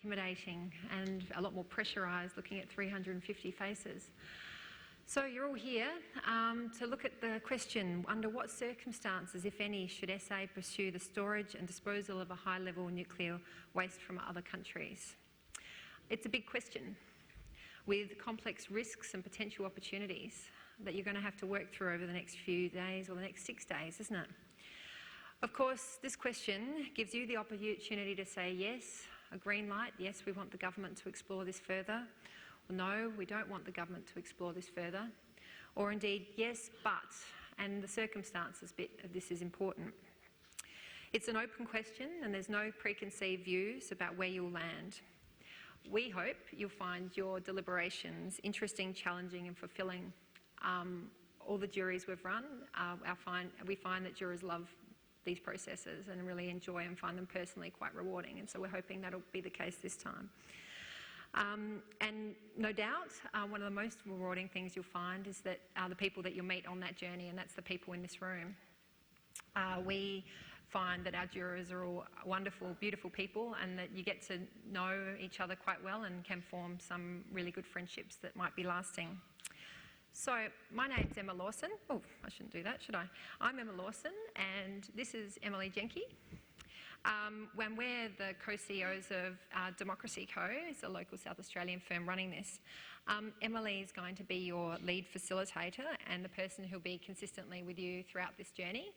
intimidating and a lot more pressurised looking at 350 faces. So you're all here to look at the question, under what circumstances, if any, should SA pursue the storage and disposal of a high-level nuclear waste from other countries? It's a big question with complex risks and potential opportunities that you're going to have to work through over the next few days or the next 6 days, isn't it? Of course, this question gives you the opportunity to say yes, a green light, yes, we want the government to explore this further, or no, we don't want the government to explore this further, or indeed, yes, but, and the circumstances bit of this is important. It's an open question and there's no preconceived views about where you'll land. We hope you'll find your deliberations interesting, challenging and fulfilling. All the juries we've run, we find that jurors love these processes and really enjoy and find them personally quite rewarding, and so we're hoping that'll be the case this time. And no doubt, one of the most rewarding things you'll find is that the people that you'll meet on that journey, and that's the people in this room. We find that our jurors are all wonderful, beautiful people, and that you get to know each other quite well and can form some really good friendships that might be lasting. So, my name's Emma Lawson. Oh, I shouldn't do that, should I? I'm Emma Lawson, and this is Emily Jenke. When we're the co-CEOs of Democracy Co, it's a local South Australian firm running this. Emily is going to be your lead facilitator and the person who'll be consistently with you throughout this journey.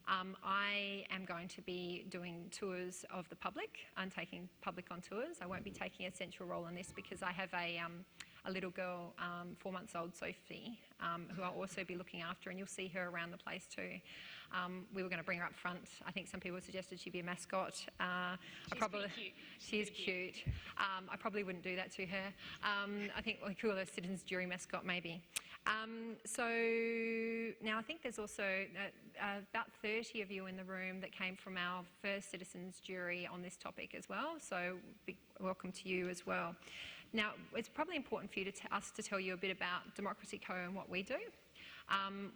I am going to be doing tours of the public. I'm taking public on tours. I won't be taking a central role in this because I have a little girl, 4 months old, Sophie, who I'll also be looking after, and you'll see her around the place too. We were going to bring her up front. I think some people suggested she'd be a mascot. Cute. She is cute. I probably wouldn't do that to her. I think we call her citizens jury mascot maybe. So now I think there's also about 30 of you in the room that came from our first citizens jury on this topic as well, so big welcome to you as well. Now, it's probably important for you us to tell you a bit about Democracy Co and what we do.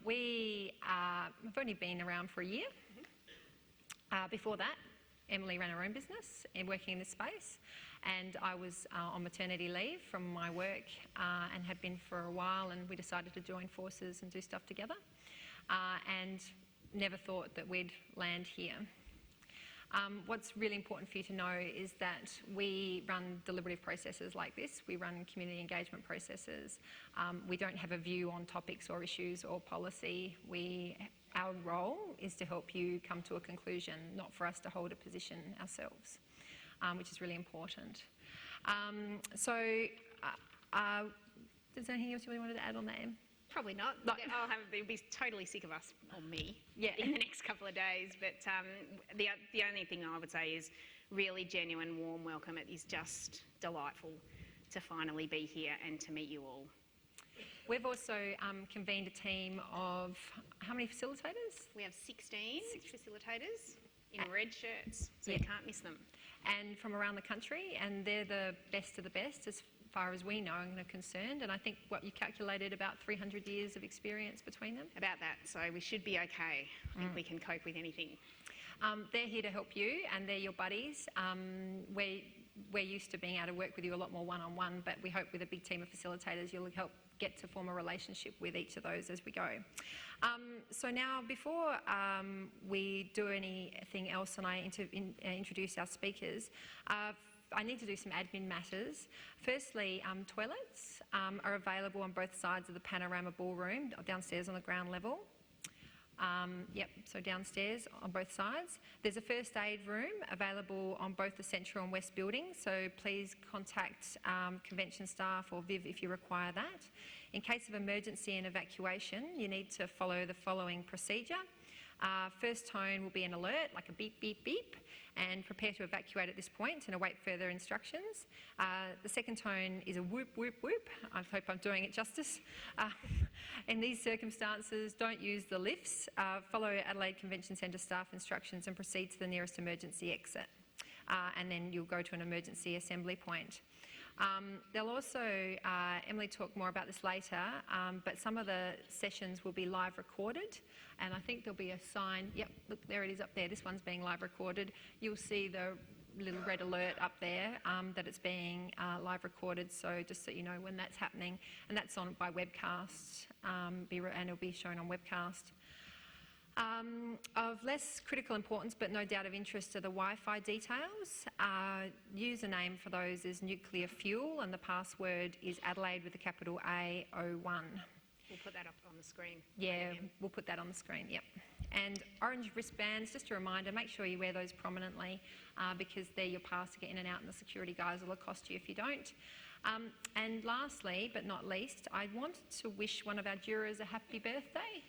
We've only been around for a year. Before that, Emily ran her own business and working in this space, and I was on maternity leave from my work and had been for a while, and we decided to join forces and do stuff together, and never thought that we'd land here. What's really important for you to know is that we run deliberative processes like this. We run community engagement processes. We don't have a view on topics or issues or policy. Our role is to help you come to a conclusion, not for us to hold a position ourselves, which is really important. Is there anything else you really wanted to add on that, Em? Probably not. They'll be totally sick of us, or me, yeah, in the next couple of days. But the only thing I would say is really genuine, warm welcome. It is just delightful to finally be here and to meet you all. We've also convened a team of how many facilitators? We have 16 facilitators in red shirts, so you can't miss them. And from around the country, and they're the best of the best as far as we know and are concerned, and I think what you calculated about 300 years of experience between them? About that, so we should be okay. I think we can cope with anything. They're here to help you, and they're your buddies. We're used to being able to work with you a lot more one-on-one, but we hope with a big team of facilitators you'll help get to form a relationship with each of those as we go. So now, before we do anything else and I introduce our speakers, I need to do some admin matters. Firstly, toilets are available on both sides of the panorama ballroom, downstairs on the ground level. So downstairs on both sides. There's a first aid room available on both the central and west buildings, so please contact convention staff or Viv if you require that. In case of emergency and evacuation, you need to follow the following procedure. First tone will be an alert, like a beep, beep, beep, and prepare to evacuate at this point and await further instructions. The second tone is a whoop, whoop, whoop. I hope I'm doing it justice. In these circumstances, don't use the lifts. Follow Adelaide Convention Centre staff instructions and proceed to the nearest emergency exit. And then you'll go to an emergency assembly point. They'll also, Emily talk more about this later, but some of the sessions will be live recorded, and I think there'll be a sign, yep, look, there it is up there, this one's being live recorded. You'll see the little red alert up there that it's being live recorded, so just so you know when that's happening. And that's on by webcast, and it'll be shown on webcast. Of less critical importance but no doubt of interest are the Wi-Fi details. Username for those is nuclear fuel and the password is Adelaide with a capital A01. We'll put that up on the screen. Yeah, we'll put that on the screen, yep. And orange wristbands, just a reminder, make sure you wear those prominently because they're your pass to get in and out, and the security guys will accost you if you don't. And lastly, but not least, I wanted to wish one of our jurors a happy birthday.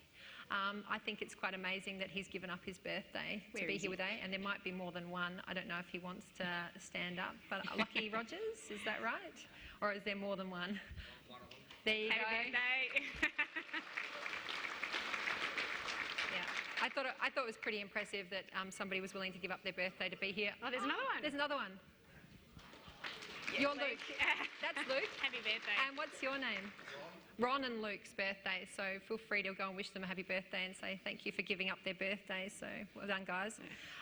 I think it's quite amazing that he's given up his birthday to be here today, and there might be more than one. I don't know if he wants to stand up, but Lucky Rogers, is that right? Or is there more than one? There you go. Happy birthday. Yeah, I thought it was pretty impressive that somebody was willing to give up their birthday to be here. Oh, there's another one. There's another one. Yeah, You're Luke. That's Luke. Happy birthday. And what's your name? Ron and Luke's birthday, so feel free to go and wish them a happy birthday and say thank you for giving up their birthday, so well done guys.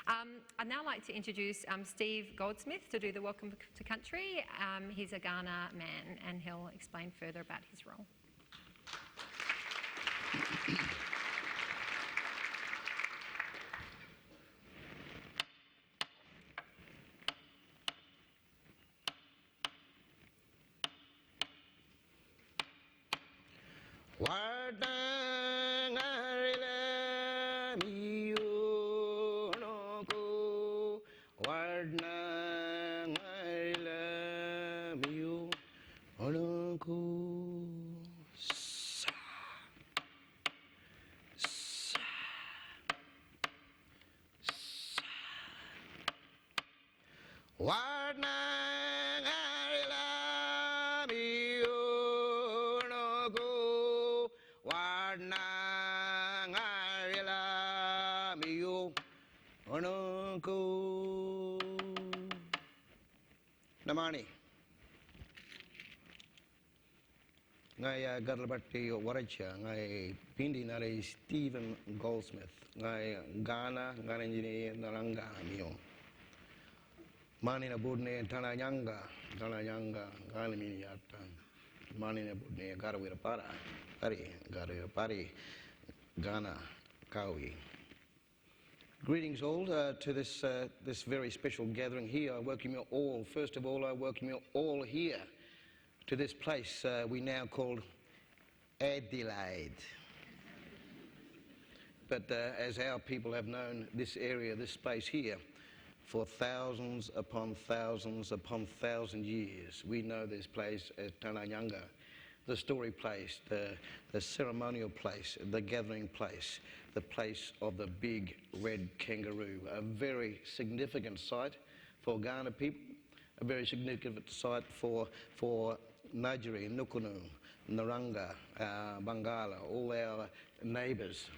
I'd now like to introduce Steve Goldsmith to do the Welcome to Country. He's a Ghana man and he'll explain further about his role. Namani. Ngai Garlabati Waracha, Ngai Pindi Nare Stephen Goldsmith, Ngai Ghana, Ghana engineer Naranga Mio. Manina Budne, Tanayanga, Ghana Miniata, Manina Budne, Garawira Para, Pari, Ghana, Kawi. Greetings all to this very special gathering here. I welcome you all. First of all, I welcome you all here to this place we now call Adelaide. But as our people have known this area, this space here, for thousands upon thousands upon thousand years, we know this place as Tananyanga, the story place, the ceremonial place, the gathering place, the place of the big red kangaroo, a very significant site for Ghana people, a very significant site for Ngajiri, Nukunu, Naranga, Bangala, all our neighbours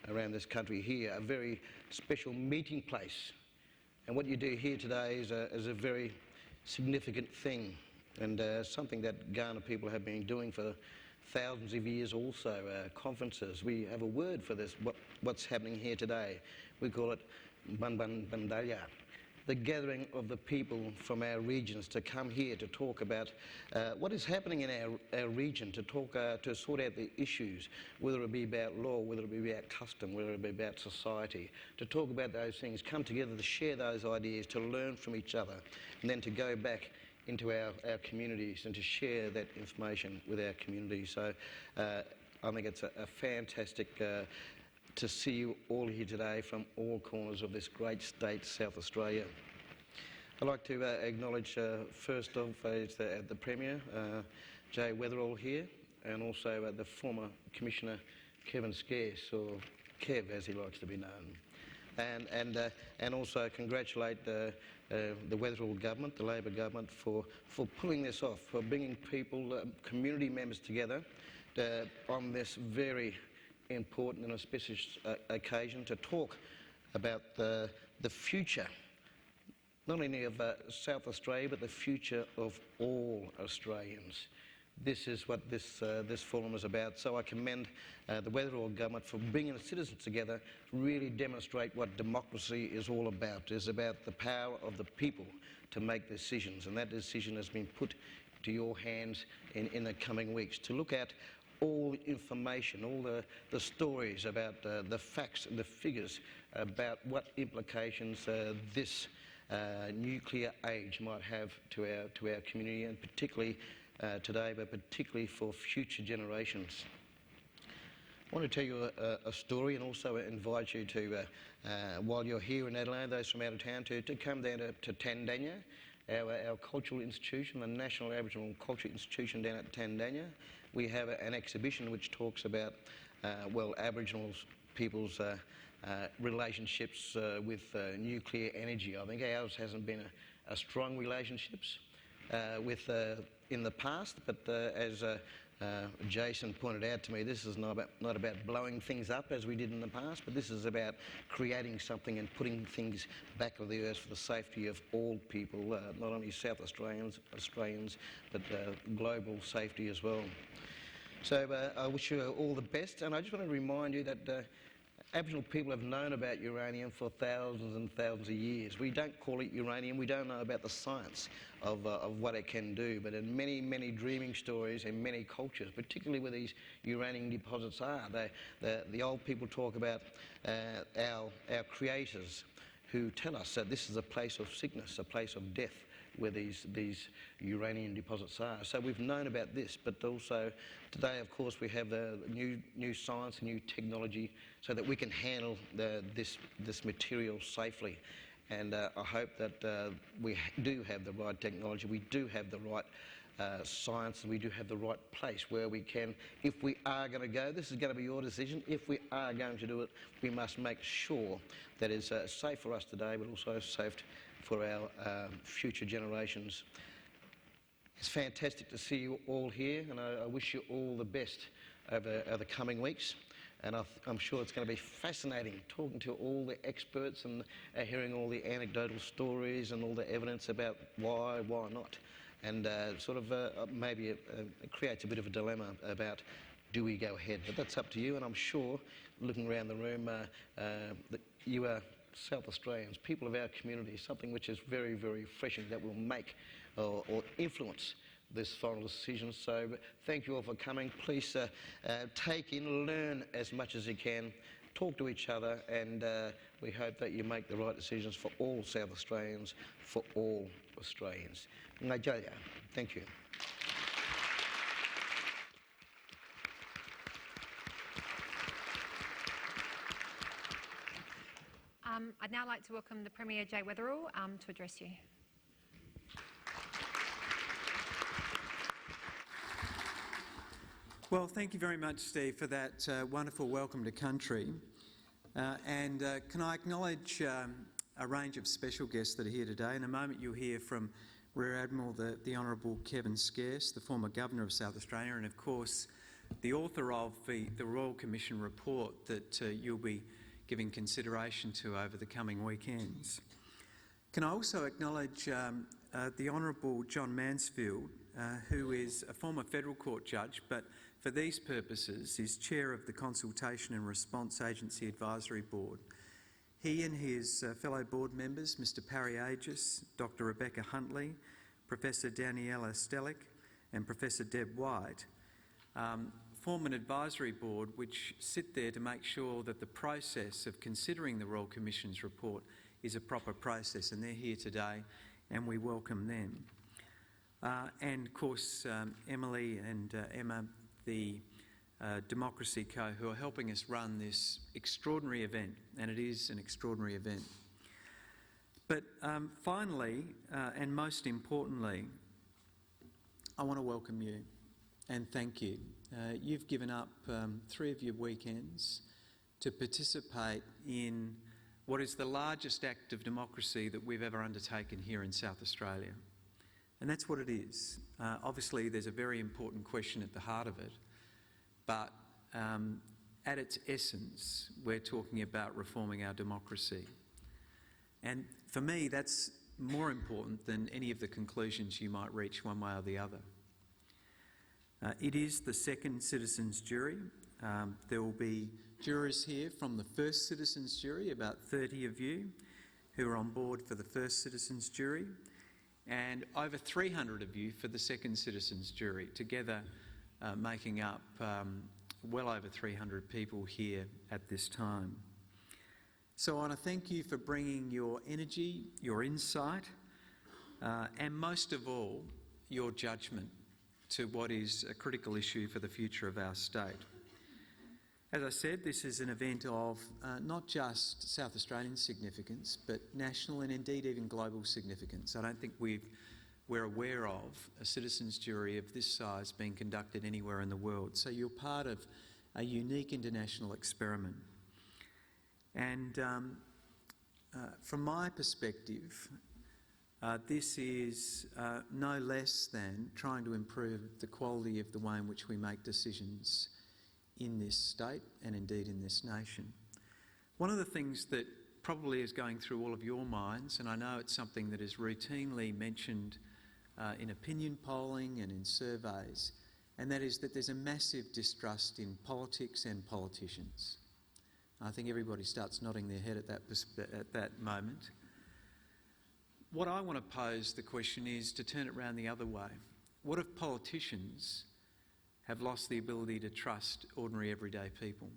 around this country here, a very special meeting place. And what you do here today is a very significant thing, and something that Ghana people have been doing for thousands of years also, conferences. We have a word for this, what's happening here today. We call it Bandaya, the gathering of the people from our regions to come here to talk about what is happening in our region, to talk, to sort out the issues, whether it be about law, whether it be about custom, whether it be about society, to talk about those things, come together to share those ideas, to learn from each other, and then to go back into our communities and to share that information with our communities. So I think it's a fantastic to see you all here today from all corners of this great state, South Australia. I'd like to acknowledge first off the Premier, Jay Weatherall here, and also the former Commissioner Kevin Scarce, or Kev as he likes to be known. And also congratulate the Weatherall government, the Labor government, for pulling this off, for bringing people, community members together on this very important and auspicious occasion to talk about the future, not only of South Australia, but the future of all Australians. this is what this forum is about. So I commend the Wetherill government for bringing the citizens together to really demonstrate what democracy is all about. It is about the power of the people to make decisions, and that decision has been put to your hands in the coming weeks, to look at all the information, all the stories about the facts and the figures about what implications this nuclear age might have to our community, and particularly today, but particularly for future generations. I want to tell you a story, and also invite you to, while you're here in Adelaide, those from out of town, to come down to Tandanya, our cultural institution, the National Aboriginal Cultural Institution down at Tandanya. We have an exhibition which talks about, well, Aboriginal people's relationships with nuclear energy. I think ours hasn't been a strong relationships with in the past, but as Jason pointed out to me, this is not about blowing things up as we did in the past, but this is about creating something and putting things back on the earth for the safety of all people, not only South Australians, but global safety as well. So I wish you all the best, and I just want to remind you that Aboriginal people have known about uranium for thousands and thousands of years. We don't call it uranium, we don't know about the science of what it can do, but in many, many dreaming stories in many cultures, particularly where these uranium deposits are, the old people talk about our creators who tell us that this is a place of sickness, a place of death, where these uranium deposits are. So we've known about this, but also today, of course, we have the new science and new technology so that we can handle this material safely. And I hope that we do have the right technology, we do have the right science, and we do have the right place where we can, if we are going to go, this is going to be your decision, if we are going to do it, we must make sure that it's safe for us today, but also safe for our future generations. It's fantastic to see you all here, and I wish you all the best over the coming weeks. And I'm sure it's going to be fascinating talking to all the experts and hearing all the anecdotal stories and all the evidence about why not. And sort of maybe it creates a bit of a dilemma about, do we go ahead? But that's up to you, and I'm sure, looking around the room, that you are South Australians, people of our community, something which is very, very refreshing that will make or influence this final decision. So thank you all for coming. Please take in, learn as much as you can, talk to each other, and we hope that you make the right decisions for all South Australians, for all Australians. Ngajalia. Thank you. I'd now like to welcome the Premier Jay Wetherill to address you. Well, thank you very much, Steve, for that wonderful welcome to country. And can I acknowledge a range of special guests that are here today. In a moment you'll hear from Rear Admiral the Honourable Kevin Scarce, the former Governor of South Australia, and of course the author of the Royal Commission report that you'll be giving consideration to over the coming weekends. Can I also acknowledge the Honourable John Mansfield, who is a former Federal Court judge, but for these purposes is Chair of the Consultation and Response Agency Advisory Board. He and his fellow board members, Mr Parry Aegis, Dr Rebecca Huntley, Professor Daniela Stellick and Professor Deb White, form an advisory board which sit there to make sure that the process of considering the Royal Commission's report is a proper process, and they're here today and we welcome them. And of course Emily and Emma, the Democracy Co, who are helping us run this extraordinary event, and it is an extraordinary event. But finally, and most importantly, I want to welcome you and thank you. You've given up 3 of your weekends to participate in what is the largest act of democracy that we've ever undertaken here in South Australia. And that's what it is. Obviously, there's a very important question at the heart of it, but at its essence, we're talking about reforming our democracy. And for me, that's more important than any of the conclusions you might reach one way or the other. It is the second citizens' jury. There will be jurors here from the first citizens' jury, about 30 of you who are on board for the first citizens' jury, and over 300 of you for the second citizens' jury, together making up well over 300 people here at this time. So I want to thank you for bringing your energy, your insight, and most of all, your judgment to what is a critical issue for the future of our state. As I said, this is an event of not just South Australian significance, but national and indeed even global significance. I don't think we're aware of a citizens' jury of this size being conducted anywhere in the world. So you're part of a unique international experiment. And from my perspective, this is no less than trying to improve the quality of the way in which we make decisions in this state and indeed in this nation. One of the things that probably is going through all of your minds, and I know it's something that is routinely mentioned in opinion polling and in surveys, and that is that there's a massive distrust in politics and politicians. I think everybody starts nodding their head at that moment. What I want to pose the question is to turn it around the other way. What if politicians have lost the ability to trust ordinary everyday people?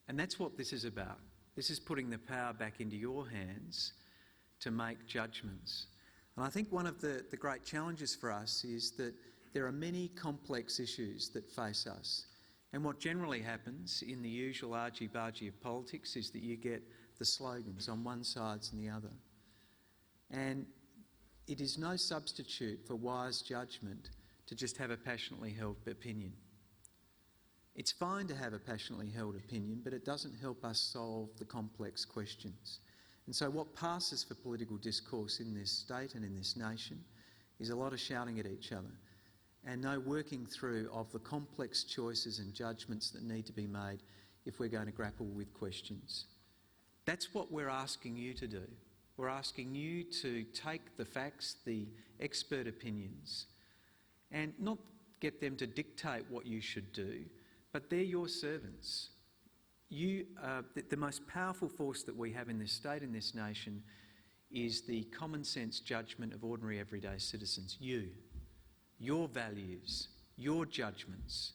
And that's what this is about. This is putting the power back into your hands to make judgments. And I think one of the great challenges for us is that there are many complex issues that face us. And what generally happens in the usual argy-bargy of politics is that you get the slogans on one side and the other. And it is no substitute for wise judgment to just have a passionately held opinion. It's fine to have a passionately held opinion, but it doesn't help us solve the complex questions. And so what passes for political discourse in this state and in this nation is a lot of shouting at each other and no working through of the complex choices and judgments that need to be made if we're going to grapple with questions. That's what we're asking you to do. We're asking you to take the facts, the expert opinions, and not get them to dictate what you should do, but they're your servants. The most powerful force that we have in this state, in this nation, is the common sense judgment of ordinary everyday citizens. You, your values, your judgments,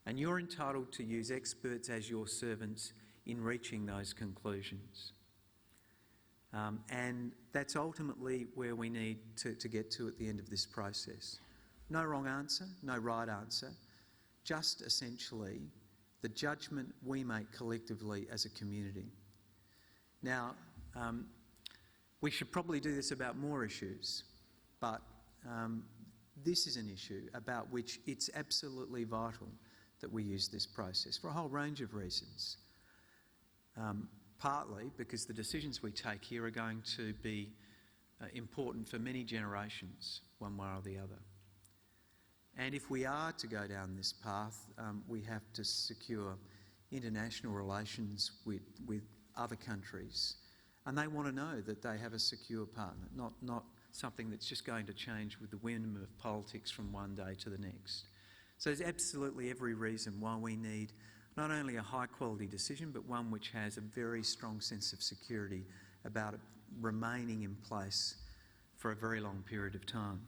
and you're entitled to use experts as your servants in reaching those conclusions. And that's ultimately where we need to get to at the end of this process. No wrong answer, no right answer, just essentially the judgment we make collectively as a community. Now, we should probably do this about more issues, but this is an issue about which it's absolutely vital that we use this process for a whole range of reasons. Partly because the decisions we take here are going to be important for many generations, one way or the other. And if we are to go down this path, we have to secure international relations with other countries. And they want to know that they have a secure partner, not something that's just going to change with the whim of politics from one day to the next. So there's absolutely every reason why we need not only a high-quality decision, but one which has a very strong sense of security about it remaining in place for a very long period of time.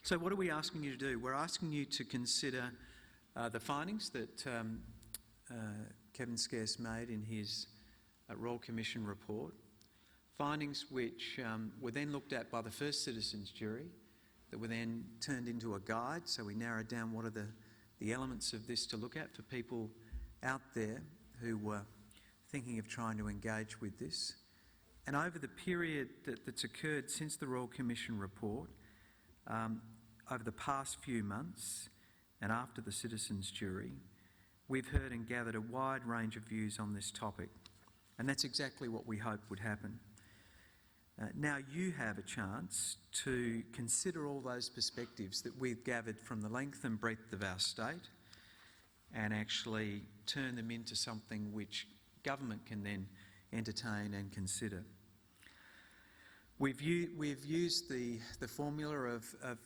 So what are we asking you to do? We're asking you to consider the findings that Kevin Scarce made in his Royal Commission report, findings which were then looked at by the first citizens' jury, that were then turned into a guide, so we narrowed down what are the elements of this to look at for people out there who were thinking of trying to engage with this. And over the period that's occurred since the Royal Commission report, over the past few months and after the citizens' jury, we've heard and gathered a wide range of views on this topic. And that's exactly what we hoped would happen. Now you have a chance to consider all those perspectives that we've gathered from the length and breadth of our state and actually turn them into something which government can then entertain and consider. We've used the formula of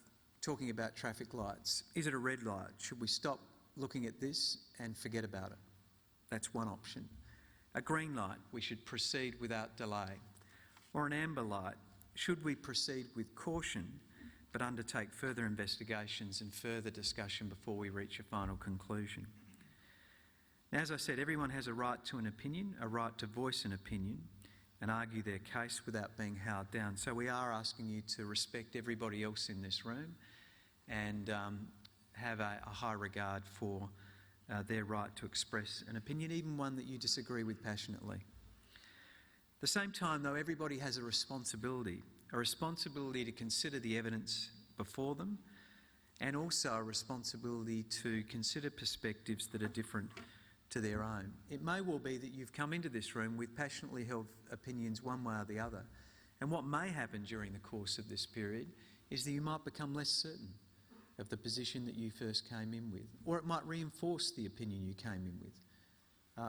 talking about traffic lights. Is it a red light? Should we stop looking at this and forget about it? That's one option. A green light, we should proceed without delay. Or an amber light, should we proceed with caution but undertake further investigations and further discussion before we reach a final conclusion? Now, as I said, everyone has a right to an opinion, a right to voice an opinion and argue their case without being held down. So we are asking you to respect everybody else in this room and have a high regard for their right to express an opinion, even one that you disagree with passionately. At the same time, though, everybody has a responsibility to consider the evidence before them and also a responsibility to consider perspectives that are different to their own. It may well be that you've come into this room with passionately held opinions one way or the other, and what may happen during the course of this period is that you might become less certain of the position that you first came in with, or it might reinforce the opinion you came in with.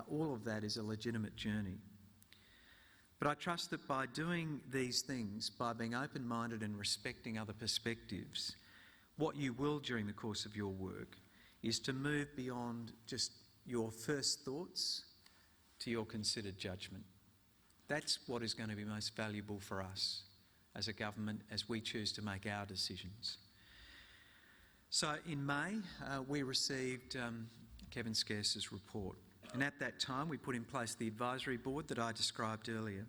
All of that is a legitimate journey. But I trust that by doing these things, by being open-minded and respecting other perspectives, what you will during the course of your work is to move beyond just your first thoughts to your considered judgment. That's what is going to be most valuable for us as a government as we choose to make our decisions. So in May, we received Kevin Scarce's report. And at that time, we put in place the advisory board that I described earlier.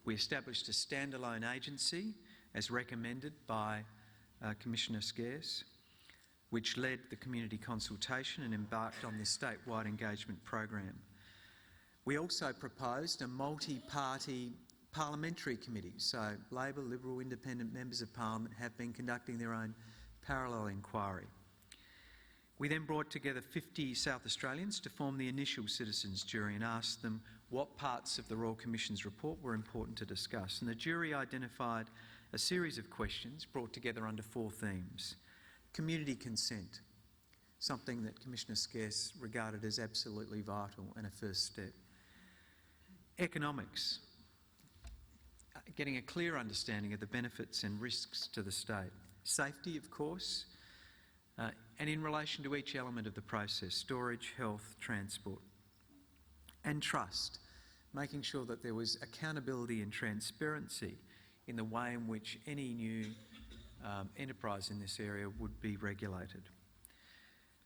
We established a standalone agency, as recommended by Commissioner Scarce, which led the community consultation and embarked on this statewide engagement program. We also proposed a multi-party parliamentary committee. So Labor, Liberal, Independent members of Parliament have been conducting their own parallel inquiry. We then brought together 50 South Australians to form the initial citizens' jury and asked them what parts of the Royal Commission's report were important to discuss. And the jury identified a series of questions brought together under 4 themes. Community consent, something that Commissioner Scarce regarded as absolutely vital and a first step. Economics, getting a clear understanding of the benefits and risks to the state. Safety, of course, and in relation to each element of the process, storage, health, transport. And trust, making sure that there was accountability and transparency in the way in which any new enterprise in this area would be regulated.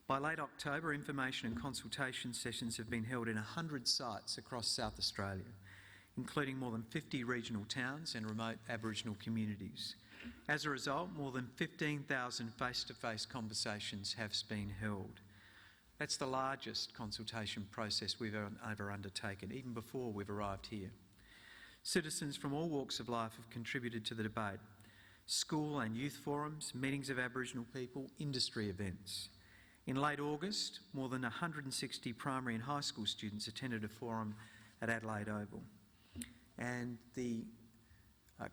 By late October, information and consultation sessions have been held in 100 sites across South Australia, including more than 50 regional towns and remote Aboriginal communities. As a result, more than 15,000 face-to-face conversations have been held. That's the largest consultation process we've ever undertaken, even before we've arrived here. Citizens from all walks of life have contributed to the debate. School and youth forums, meetings of Aboriginal people, industry events. In late August, more than 160 primary and high school students attended a forum at Adelaide Oval. And the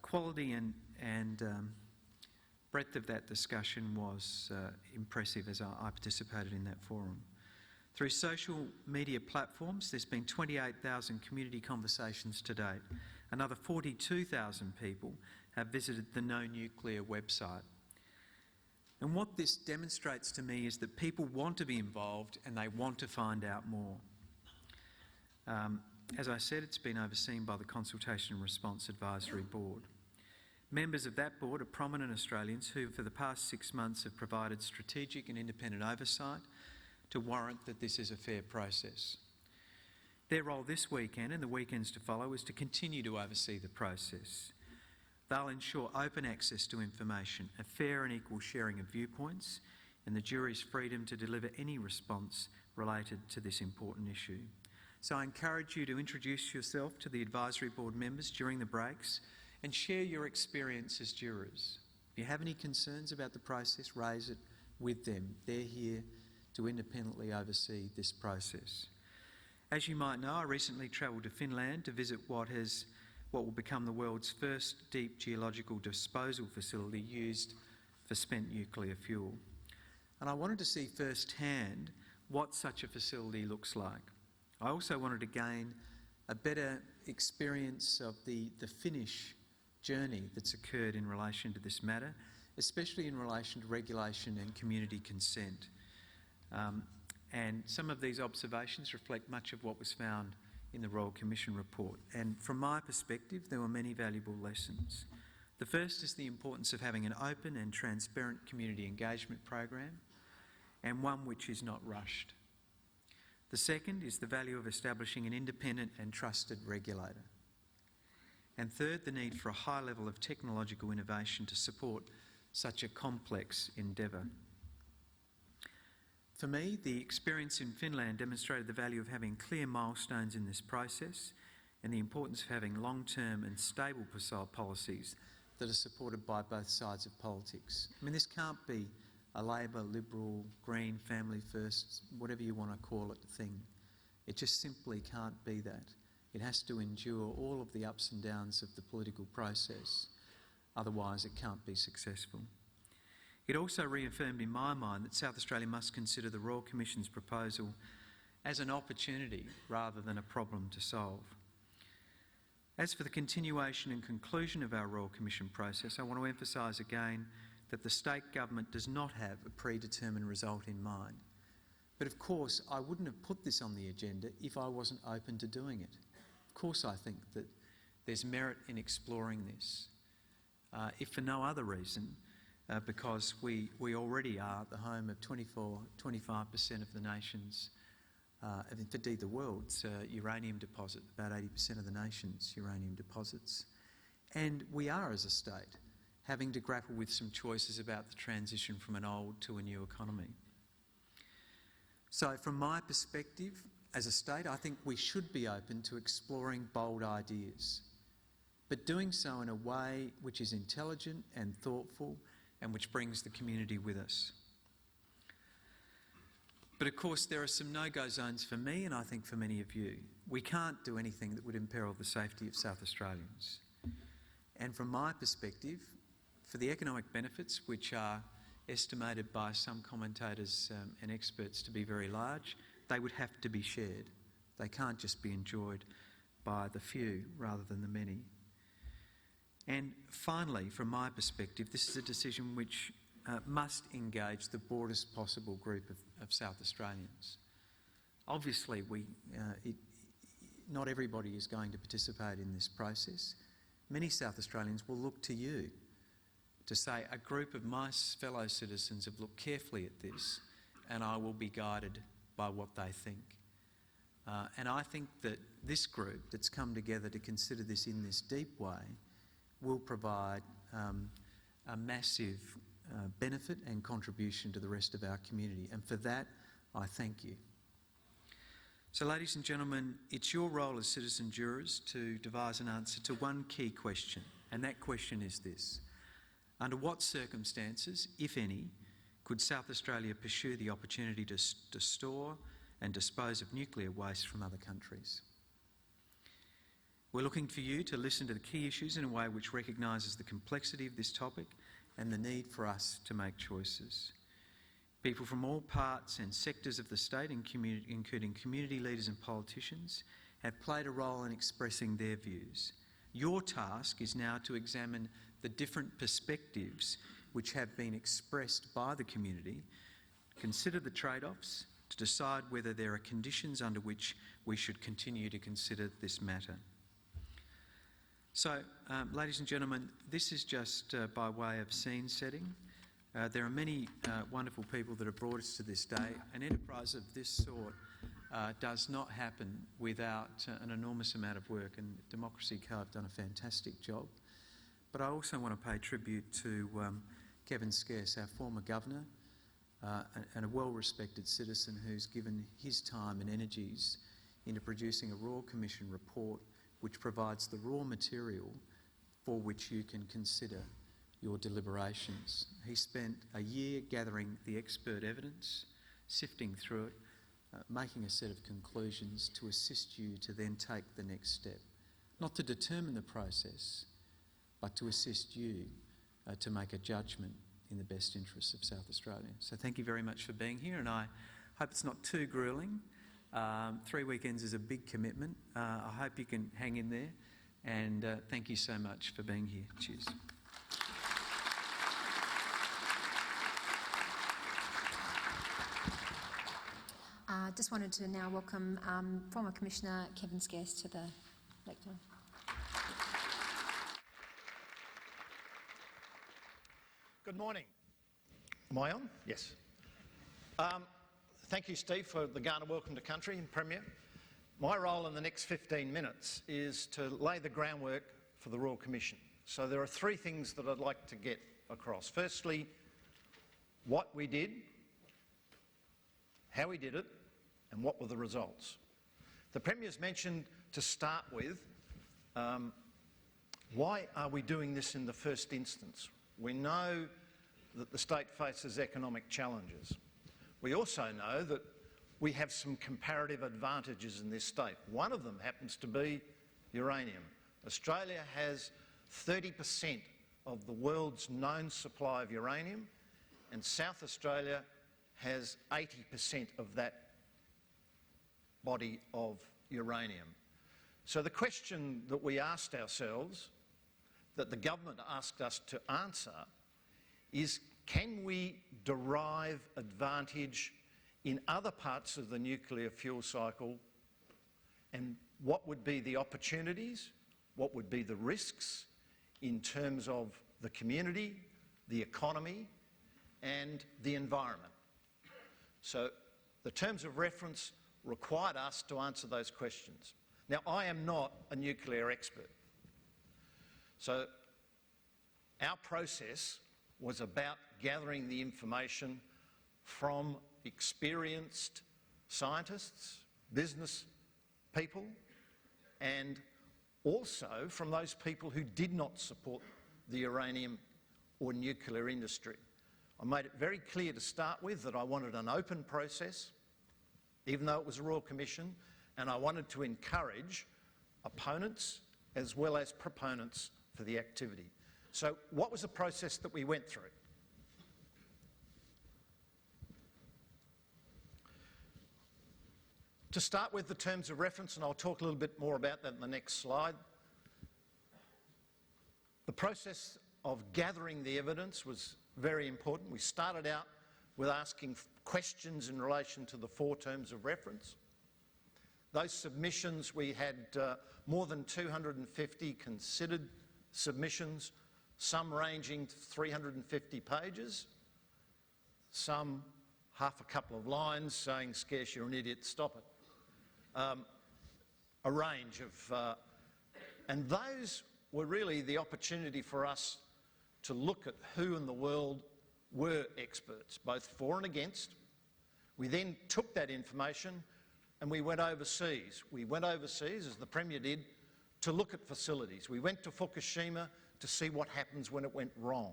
quality and breadth of that discussion was impressive as I participated in that forum. Through social media platforms, there's been 28,000 community conversations to date. Another 42,000 people have visited the No Nuclear website. And what this demonstrates to me is that people want to be involved and they want to find out more. As I said, it's been overseen by the Consultation and Response Advisory Board. Members of that board are prominent Australians who for the past 6 months have provided strategic and independent oversight to warrant that this is a fair process. Their role this weekend and the weekends to follow is to continue to oversee the process. They'll ensure open access to information, a fair and equal sharing of viewpoints, and the jury's freedom to deliver any response related to this important issue. So I encourage you to introduce yourself to the advisory board members during the breaks and share your experience as jurors. If you have any concerns about the process, raise it with them. They're here to independently oversee this process. As you might know, I recently travelled to Finland to visit what will become the world's first deep geological disposal facility used for spent nuclear fuel. And I wanted to see firsthand what such a facility looks like. I also wanted to gain a better experience of the Finnish journey that's occurred in relation to this matter especially in relation to regulation and community consent. And some of these observations reflect much of what was found in the Royal Commission report. And from my perspective, there were many valuable lessons. The first is the importance of having an open and transparent community engagement program, and one which is not rushed. The second is the value of establishing an independent and trusted regulator. And third, the need for a high level of technological innovation to support such a complex endeavour. For me, the experience in Finland demonstrated the value of having clear milestones in this process and the importance of having long-term and stable policies that are supported by both sides of politics. I mean, this can't be a Labor, Liberal, Green, Family First, whatever you want to call it, thing. It just simply can't be that. It has to endure all of the ups and downs of the political process. Otherwise, it can't be successful. It also reaffirmed in my mind that South Australia must consider the Royal Commission's proposal as an opportunity rather than a problem to solve. As for the continuation and conclusion of our Royal Commission process, I want to emphasise again that the state government does not have a predetermined result in mind. But of course, I wouldn't have put this on the agenda if I wasn't open to doing it. Of course, I think that there's merit in exploring this, if for no other reason, because we already are the home of 25% of the nation's, indeed the world's uranium deposit, about 80% of the nation's uranium deposits. And we are, as a state, having to grapple with some choices about the transition from an old to a new economy. So from my perspective, as a state, I think we should be open to exploring bold ideas, but doing so in a way which is intelligent and thoughtful and which brings the community with us. But of course, there are some no-go zones for me and I think for many of you. We can't do anything that would imperil the safety of South Australians. And from my perspective, for the economic benefits, which are estimated by some commentators and experts to be very large, they would have to be shared. They can't just be enjoyed by the few rather than the many. And finally, from my perspective, this is a decision which must engage the broadest possible group of South Australians. Obviously, not everybody is going to participate in this process. Many South Australians will look to you to say, a group of my fellow citizens have looked carefully at this and I will be guided by what they think. And I think that this group that's come together to consider this in this deep way will provide a massive benefit and contribution to the rest of our community. And for that, I thank you. So, ladies and gentlemen, it's your role as citizen jurors to devise an answer to one key question, and that question is this. Under what circumstances, if any, could South Australia pursue the opportunity to store and dispose of nuclear waste from other countries? We're looking for you to listen to the key issues in a way which recognises the complexity of this topic and the need for us to make choices. People from all parts and sectors of the state, including community leaders and politicians, have played a role in expressing their views. Your task is now to examine the different perspectives which have been expressed by the community, consider the trade-offs, to decide whether there are conditions under which we should continue to consider this matter. So, ladies and gentlemen, this is just by way of scene setting. There are many wonderful people that have brought us to this day. An enterprise of this sort does not happen without an enormous amount of work, and Democracy Co have done a fantastic job. But I also want to pay tribute to Kevin Scarce, our former governor, and a well-respected citizen who's given his time and energies into producing a Royal Commission report which provides the raw material for which you can consider your deliberations. He spent a year gathering the expert evidence, sifting through it, making a set of conclusions to assist you to then take the next step. Not to determine the process, but to assist you to make a judgment in the best interests of South Australia. So thank you very much for being here, and I hope it's not too gruelling. 3 weekends is a big commitment. I hope you can hang in there, and thank you so much for being here. Cheers. just wanted to now welcome former Commissioner Kevin Scarce to the lectern. Good morning. Am I on? Yes. Thank you, Steve, for the Ghana Welcome to Country and Premier. My role in the next 15 minutes is to lay the groundwork for the Royal Commission. So there are three things that I'd like to get across. Firstly, what we did, how we did it, and what were the results. The Premier's mentioned to start with, why are we doing this in the first instance? We know that the state faces economic challenges. We also know that we have some comparative advantages in this state. One of them happens to be uranium. Australia has 30% of the world's known supply of uranium, and South Australia has 80% of that body of uranium. So the question that we asked ourselves, that the government asked us to answer, is can we derive advantage in other parts of the nuclear fuel cycle, and what would be the opportunities, what would be the risks in terms of the community, the economy and the environment. So the terms of reference required us to answer those questions. Now, I am not a nuclear expert, so our process was about gathering the information from experienced scientists, business people, and also from those people who did not support the uranium or nuclear industry. I made it very clear to start with that I wanted an open process, even though it was a Royal Commission, and I wanted to encourage opponents as well as proponents for the activity. So what was the process that we went through? To start with the terms of reference, and I'll talk a little bit more about that in the next slide, the process of gathering the evidence was very important. We started out with asking questions in relation to the 4 terms of reference. Those submissions, we had more than 250 considered submissions, some ranging to 350 pages, some half a couple of lines saying, "Scarce, you're an idiot, stop it." A range of... and those were really the opportunity for us to look at who in the world were experts, both for and against. We then took that information and we went overseas. We went overseas, as the Premier did, to look at facilities. We went to Fukushima to see what happens when it went wrong.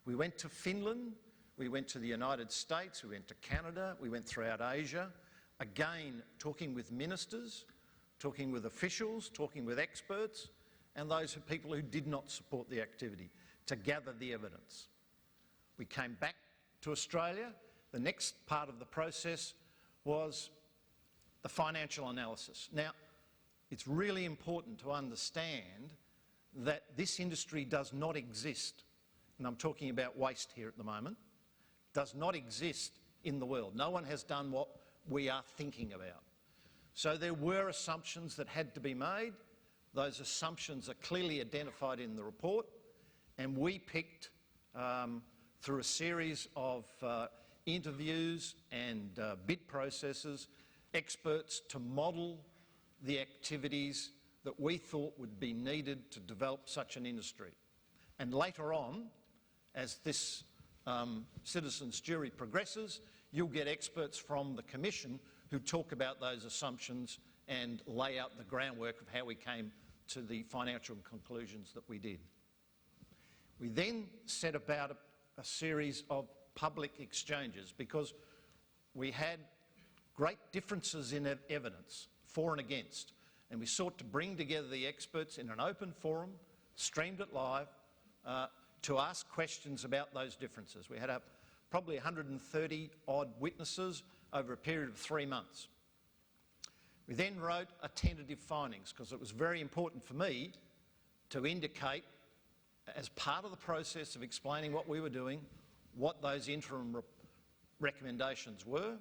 We went to Finland, we went to the United States, we went to Canada, we went throughout Asia, again talking with ministers, talking with officials, talking with experts, and those people who did not support the activity, to gather the evidence. We came back to Australia. The next part of the process was the financial analysis. Now, it's really important to understand that this industry does not exist, and I'm talking about waste here at the moment, does not exist in the world. No one has done what we are thinking about. So there were assumptions that had to be made. Those assumptions are clearly identified in the report, and we picked, through a series of interviews and bid processes, experts to model the activities that we thought would be needed to develop such an industry. And later on, as this citizens' jury progresses, you'll get experts from the Commission who talk about those assumptions and lay out the groundwork of how we came to the financial conclusions that we did. We then set about a series of public exchanges because we had great differences in evidence, for and against, and we sought to bring together the experts in an open forum, streamed it live, to ask questions about those differences. We had probably 130 odd witnesses over a period of 3 months. We then wrote a tentative findings because it was very important for me to indicate, as part of the process of explaining what we were doing, what those interim recommendations were.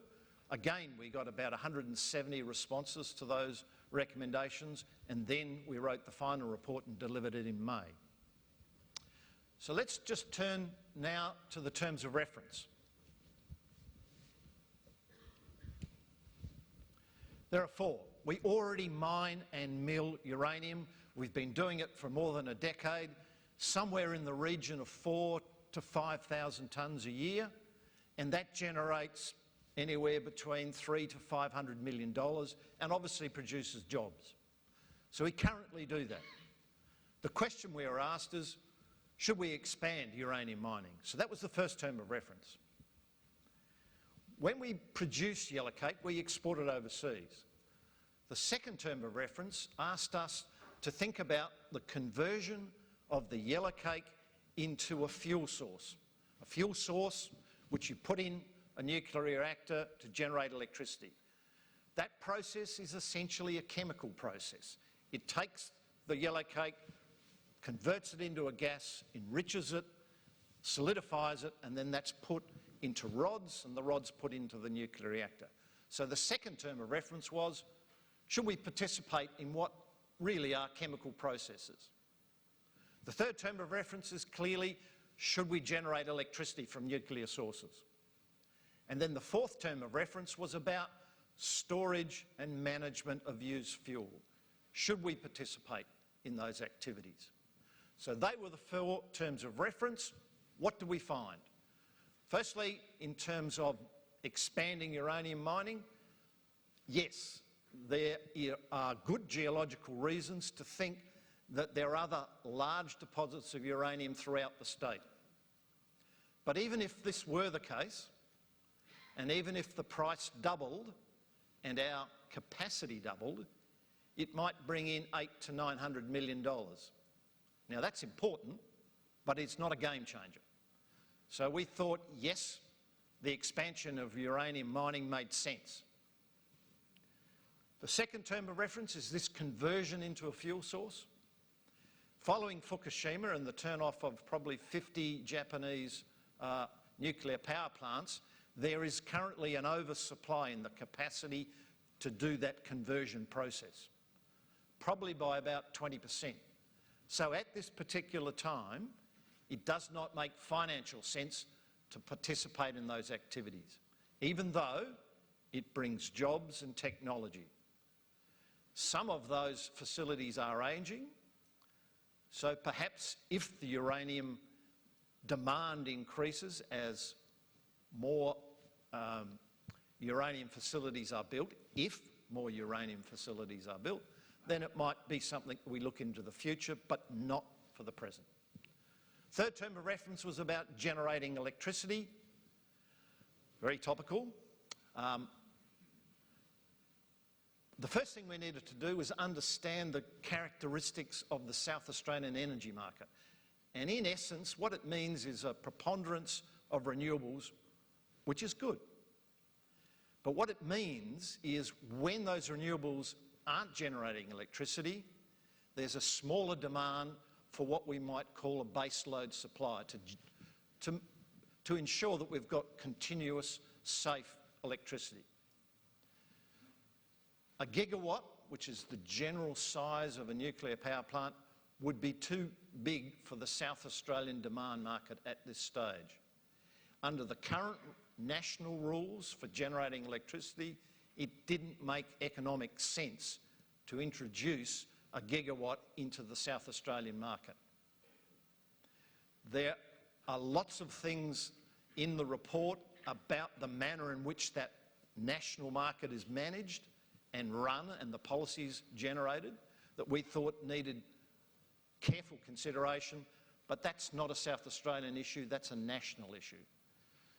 Again, we got about 170 responses to those recommendations, and then we wrote the final report and delivered it in May. So let's just turn now to the terms of reference. There are 4. We already mine and mill uranium. We've been doing it for more than a decade, somewhere in the region of 4,000 to 5,000 tonnes a year, and that generates anywhere between $300 to $500 million and obviously produces jobs. So we currently do that. The question we were asked is, should we expand uranium mining? So that was the first term of reference. When we produce yellowcake, we export it overseas. The second term of reference asked us to think about the conversion of the yellowcake into a fuel source which you put in a nuclear reactor to generate electricity. That process is essentially a chemical process. It takes the yellowcake, converts it into a gas, enriches it, solidifies it, and then that's put into rods, and the rods put into the nuclear reactor. So the second term of reference was, should we participate in what really are chemical processes? The third term of reference is clearly, should we generate electricity from nuclear sources? And then the fourth term of reference was about storage and management of used fuel. Should we participate in those activities? So they were the 4 terms of reference. What do we find? Firstly, in terms of expanding uranium mining, yes, there are good geological reasons to think that there are other large deposits of uranium throughout the state. But even if this were the case, and even if the price doubled and our capacity doubled, it might bring in $800 to $900 million. Now that's important, but it's not a game changer. So we thought, yes, the expansion of uranium mining made sense. The second term of reference is this conversion into a fuel source. Following Fukushima and the turn-off of probably 50 Japanese nuclear power plants, there is currently an oversupply in the capacity to do that conversion process, probably by about 20%. So at this particular time, it does not make financial sense to participate in those activities, even though it brings jobs and technology. Some of those facilities are ageing, so perhaps if the uranium demand increases as more uranium facilities are built, if more uranium facilities are built, then it might be something we look into the future, but not for the present. Third term of reference was about generating electricity. Very topical. The first thing we needed to do was understand the characteristics of the South Australian energy market. And in essence, what it means is a preponderance of renewables, which is good. But what it means is when those renewables aren't generating electricity, there's a smaller demand for what we might call a baseload supply to ensure that we've got continuous, safe electricity. A gigawatt, which is the general size of a nuclear power plant, would be too big for the South Australian demand market at this stage. Under the current national rules for generating electricity, it didn't make economic sense to introduce a gigawatt into the South Australian market. There are lots of things in the report about the manner in which that national market is managed and run and the policies generated that we thought needed careful consideration, but that's not a South Australian issue, that's a national issue.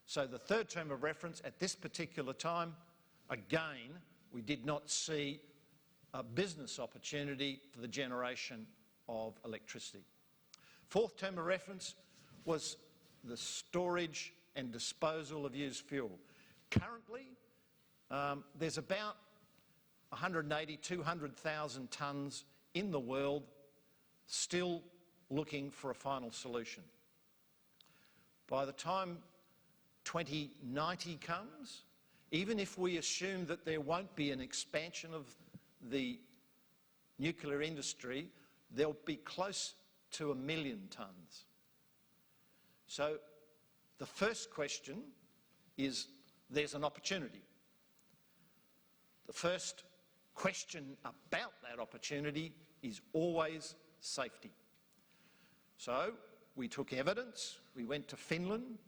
So the third term of reference at this particular time, again, we did not see a business opportunity for the generation of electricity. Fourth term of reference was the storage and disposal of used fuel. Currently, there's about 180,000 to 200,000 tonnes in the world still looking for a final solution. By the time 2090 comes, even if we assume that there won't be an expansion of the nuclear industry, there'll be close to 1 million tonnes. So the first question is, there's an opportunity. The first question about that opportunity is always safety. So we took evidence, we went to Finland,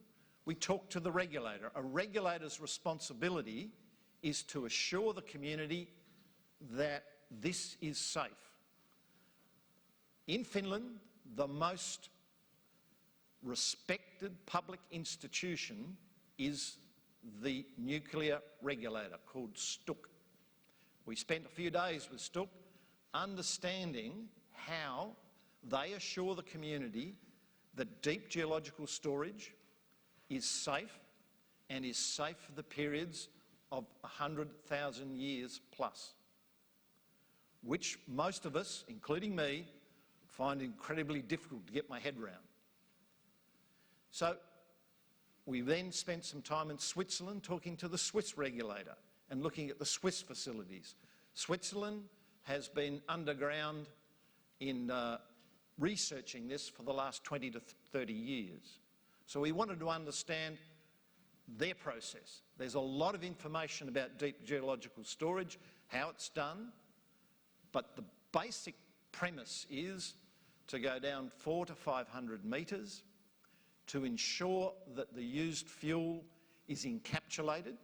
we talked to the regulator. A regulator's responsibility is to assure the community that this is safe. In Finland, the most respected public institution is the nuclear regulator called STUK. We spent a few days with STUK understanding how they assure the community that deep geological storage is safe and is safe for the periods of 100,000 years plus, which most of us, including me, find incredibly difficult to get my head around. So we then spent some time in Switzerland talking to the Swiss regulator and looking at the Swiss facilities. Switzerland has been underground in researching this for the last 20 to 30 years. So we wanted to understand their process. There's a lot of information about deep geological storage, how it's done, but the basic premise is to go down 400 to 500 metres to ensure that the used fuel is encapsulated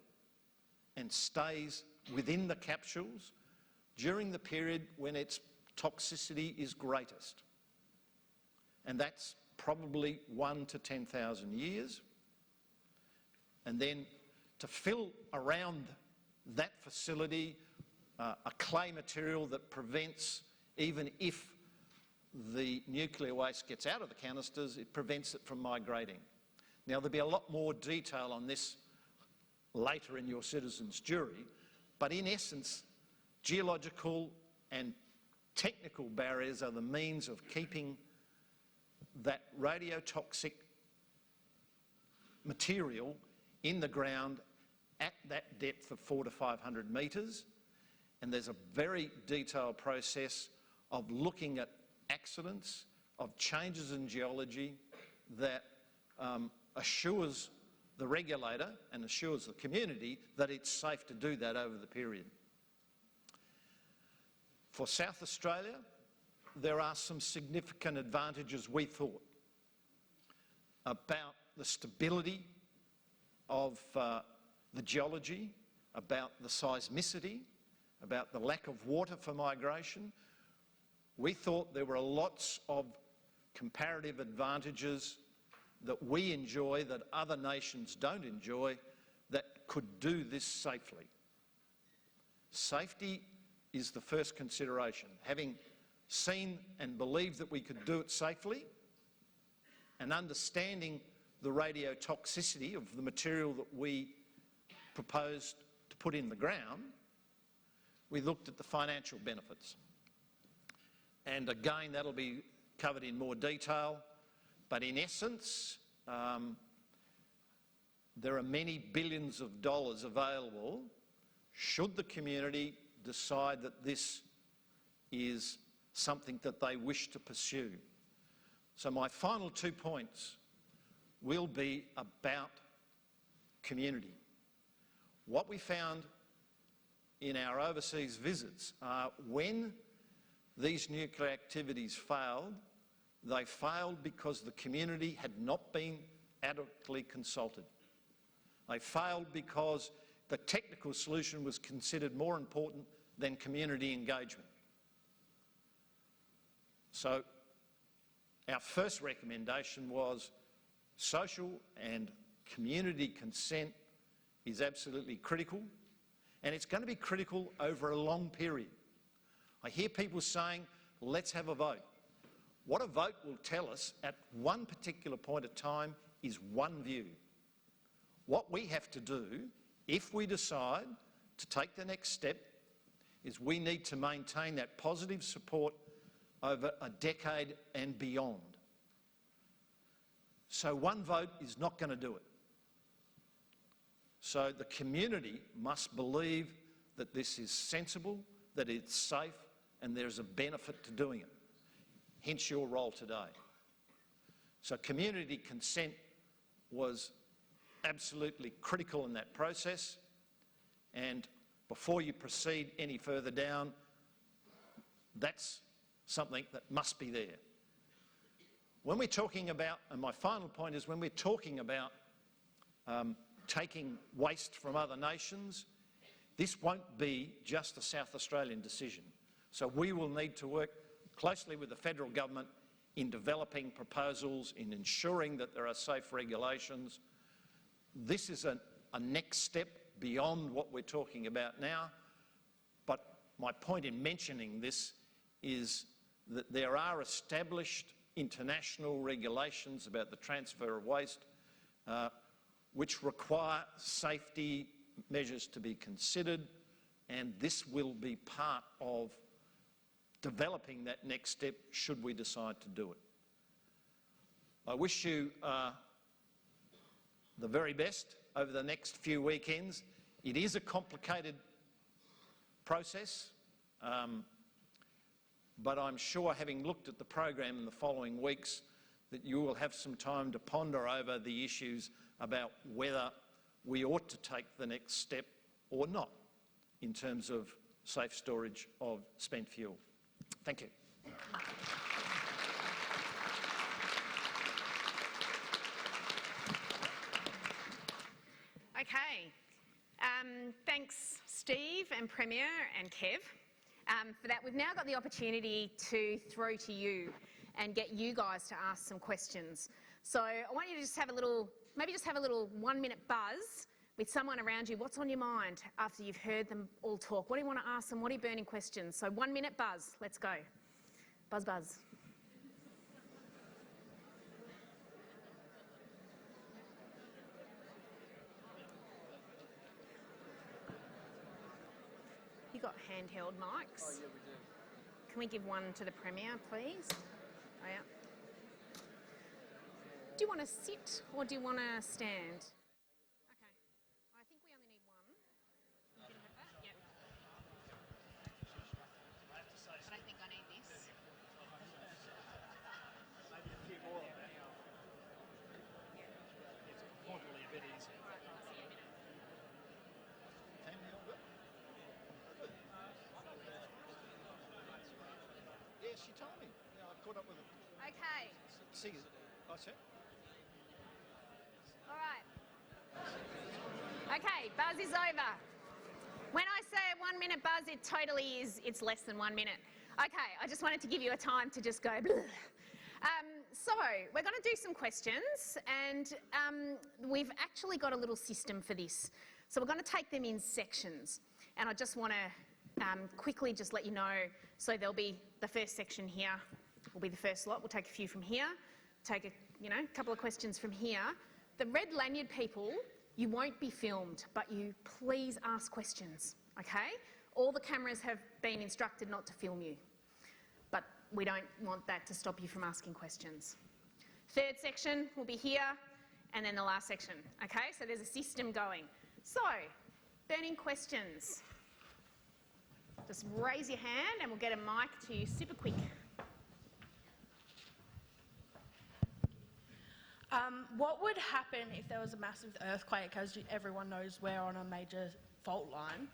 and stays within the capsules during the period when its toxicity is greatest. And that's probably 1 to 10,000 years. And then to fill around that facility a clay material that prevents, even if the nuclear waste gets out of the canisters, it prevents it from migrating. Now, there'll be a lot more detail on this later in your citizens' jury, but in essence, geological and technical barriers are the means of keeping that radiotoxic material in the ground at that depth of 400 to 500 metres. And there's a very detailed process of looking at accidents, of changes in geology that assures the regulator and assures the community that it's safe to do that over the period. For South Australia, there are some significant advantages, we thought, about the stability of the geology, about the seismicity, about the lack of water for migration. We thought there were lots of comparative advantages that we enjoy that other nations don't enjoy that could do this safely. Safety is the first consideration. Having seen and believed that we could do it safely and understanding the radiotoxicity of the material that we proposed to put in the ground, we looked at the financial benefits. And again, that'll be covered in more detail, but in essence, there are many billions of dollars available should the community decide that this is something that they wish to pursue. So my final 2 points will be about community. What we found in our overseas visits are when these nuclear activities failed, they failed because the community had not been adequately consulted. They failed because the technical solution was considered more important than community engagement. So our first recommendation was social and community consent is absolutely critical, and it's going to be critical over a long period. I hear people saying, let's have a vote. What a vote will tell us at one particular point of time is one view. What we have to do, if we decide to take the next step, is we need to maintain that positive support over a decade and beyond. So one vote is not going to do it. So the community must believe that this is sensible, that it's safe, and there's a benefit to doing it. Hence your role today. So community consent was absolutely critical in that process, and before you proceed any further down, that's something that must be there. When we're talking about, and my final point is, when we're talking about taking waste from other nations, this won't be just a South Australian decision. So we will need to work closely with the federal government in developing proposals, in ensuring that there are safe regulations. This is a next step beyond what we're talking about now, but my point in mentioning this is that there are established international regulations about the transfer of waste which require safety measures to be considered, and this will be part of developing that next step should we decide to do it. I wish you the very best over the next few weekends. It is a complicated process, but I'm sure, having looked at the program in the following weeks, that you will have some time to ponder over the issues about whether we ought to take the next step or not in terms of safe storage of spent fuel. Thank you. Okay. Thanks, Steve and Premier and Kev. For that, we've now got the opportunity to throw to you and get you guys to ask some questions. So I want you to just have a little, maybe just have a little 1-minute buzz with someone around you. What's on your mind after you've heard them all talk? What do you want to ask them? What are your burning questions? So 1-minute buzz. Let's go. Buzz, buzz. You got handheld mics? Oh, yeah, we do. Can we give one to the Premier, please? Oh, yeah. Do you want to sit or do you want to stand? Okay. I think we only need one. You can have that? Yep. But I think I need this. Maybe a few more. It's probably a bit easier. All right, I'll see you in a minute. Yeah, she told me. Yeah, I caught up with her. Okay. See, I said. All right. Okay, buzz is over. When I say a 1-minute buzz, it totally is, it's less than 1 minute. Okay, I just wanted to give you a time to just go bleh. So, we're going to do some questions, and we've actually got a little system for this. So we're going to take them in sections, and I just want to quickly just let you know, so there'll be the first section here, will be the first lot. We'll take a few from here, take a couple of questions from here. The red lanyard people, you won't be filmed, but you please ask questions, okay? All the cameras have been instructed not to film you, but we don't want that to stop you from asking questions. Third section will be here, and then the last section, okay? So there's a system going. So, burning questions. Just raise your hand and we'll get a mic to you super quick. What would happen if there was a massive earthquake? As everyone knows, we're on a major fault line.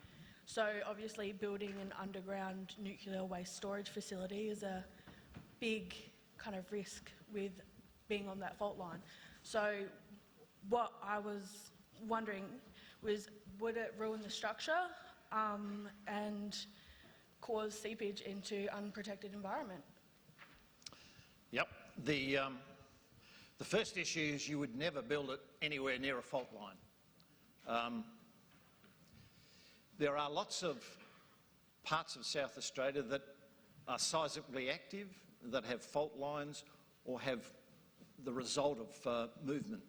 So obviously building an underground nuclear waste storage facility is a big kind of risk with being on that fault line. So what I was wondering was, would it ruin the structure and cause seepage into unprotected environment? Yep. The first issue is you would never build it anywhere near a fault line. There are lots of parts of South Australia that are seismically active, that have fault lines or have the result of movement.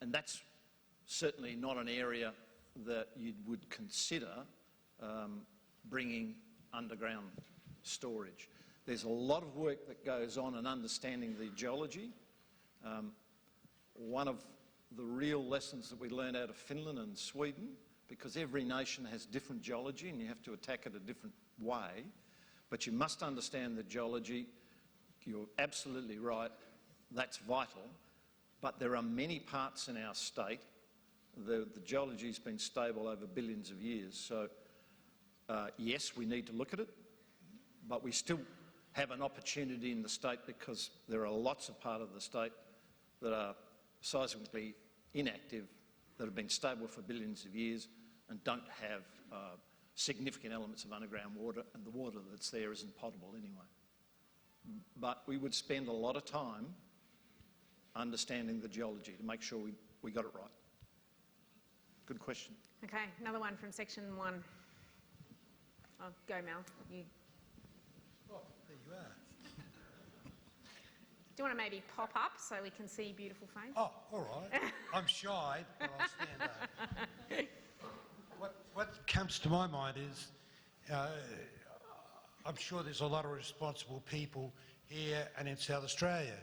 And that's certainly not an area that you would consider bringing underground storage. There's a lot of work that goes on in understanding the geology. One of the real lessons that we learn out of Finland and Sweden, because every nation has different geology and you have to attack it a different way. But you must understand the geology. You're absolutely right, that's vital. But there are many parts in our state, the geology's been stable over billions of years, so yes, we need to look at it, but we still have an opportunity in the state because there are lots of parts of the state that are seismically inactive, that have been stable for billions of years and don't have significant elements of underground water, and the water that's there isn't potable anyway. But we would spend a lot of time understanding the geology to make sure we got it right. Good question. Okay, another one from section 1. Oh, go Mel. You. Oh, there you are. Do you want to maybe pop up so we can see your beautiful face? Oh, all right. I'm shy, but I'll stand up. What comes to my mind is, I'm sure there's a lot of responsible people here and in South Australia.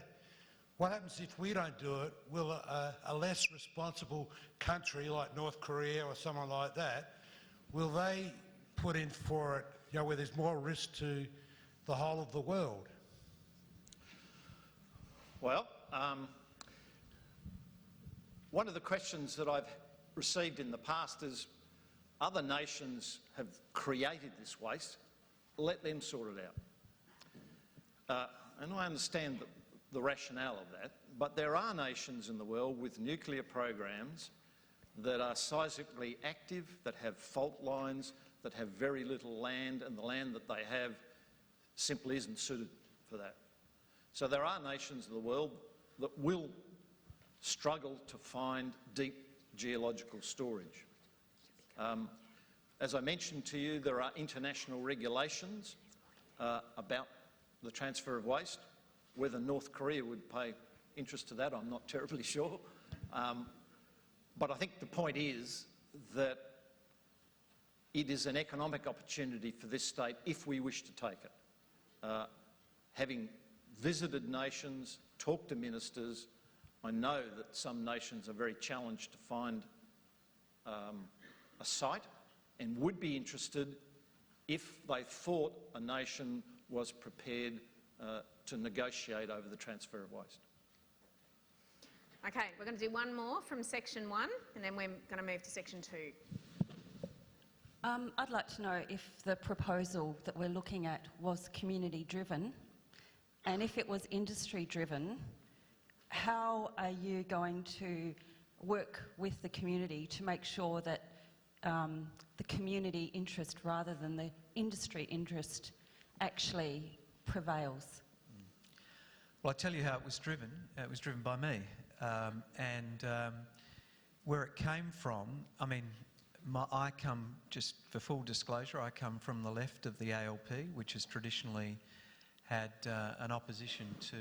What happens if we don't do it? Will a less responsible country like North Korea or someone like that, will they put in for it, you know, where there's more risk to the whole of the world? Well, one of the questions that I've received in the past is, other nations have created this waste, let them sort it out. And I understand the rationale of that, but there are nations in the world with nuclear programs that are seismically active, that have fault lines, that have very little land, and the land that they have simply isn't suited for that. So there are nations in the world that will struggle to find deep geological storage. As I mentioned to you, there are international regulations about the transfer of waste. Whether North Korea would pay interest to that, I'm not terribly sure. But I think the point is that it is an economic opportunity for this state if we wish to take it. Having visited nations, talked to ministers, I know that some nations are very challenged to find a site and would be interested if they thought a nation was prepared to negotiate over the transfer of waste. Okay, we're going to do one more from section 1 and then we're going to move to section 2. I'd like to know if the proposal that we're looking at was community driven, and if it was industry driven, how are you going to work with the community to make sure that the community interest rather than the industry interest actually prevails? Well, I'll tell you how it was driven. It was driven by me. Where it came from, I mean, I come, just for full disclosure, I come from the left of the ALP, which has traditionally had an opposition to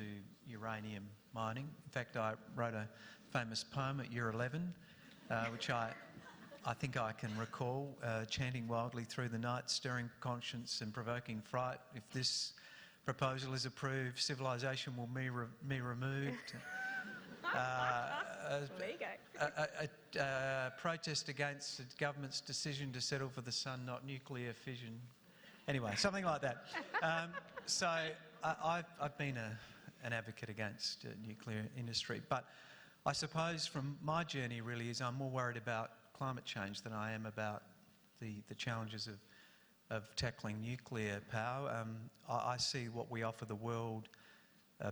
uranium mining. In fact, I wrote a famous poem at Year 11, which I think I can recall, chanting wildly through the night, stirring conscience and provoking fright. If this proposal is approved, civilisation will be removed. There you go. A protest against the government's decision to settle for the sun, not nuclear fission. Anyway, something like that. So I've been an advocate against nuclear industry, but I suppose from my journey really is I'm more worried about climate change than I am about the challenges of tackling nuclear power. I see what we offer the world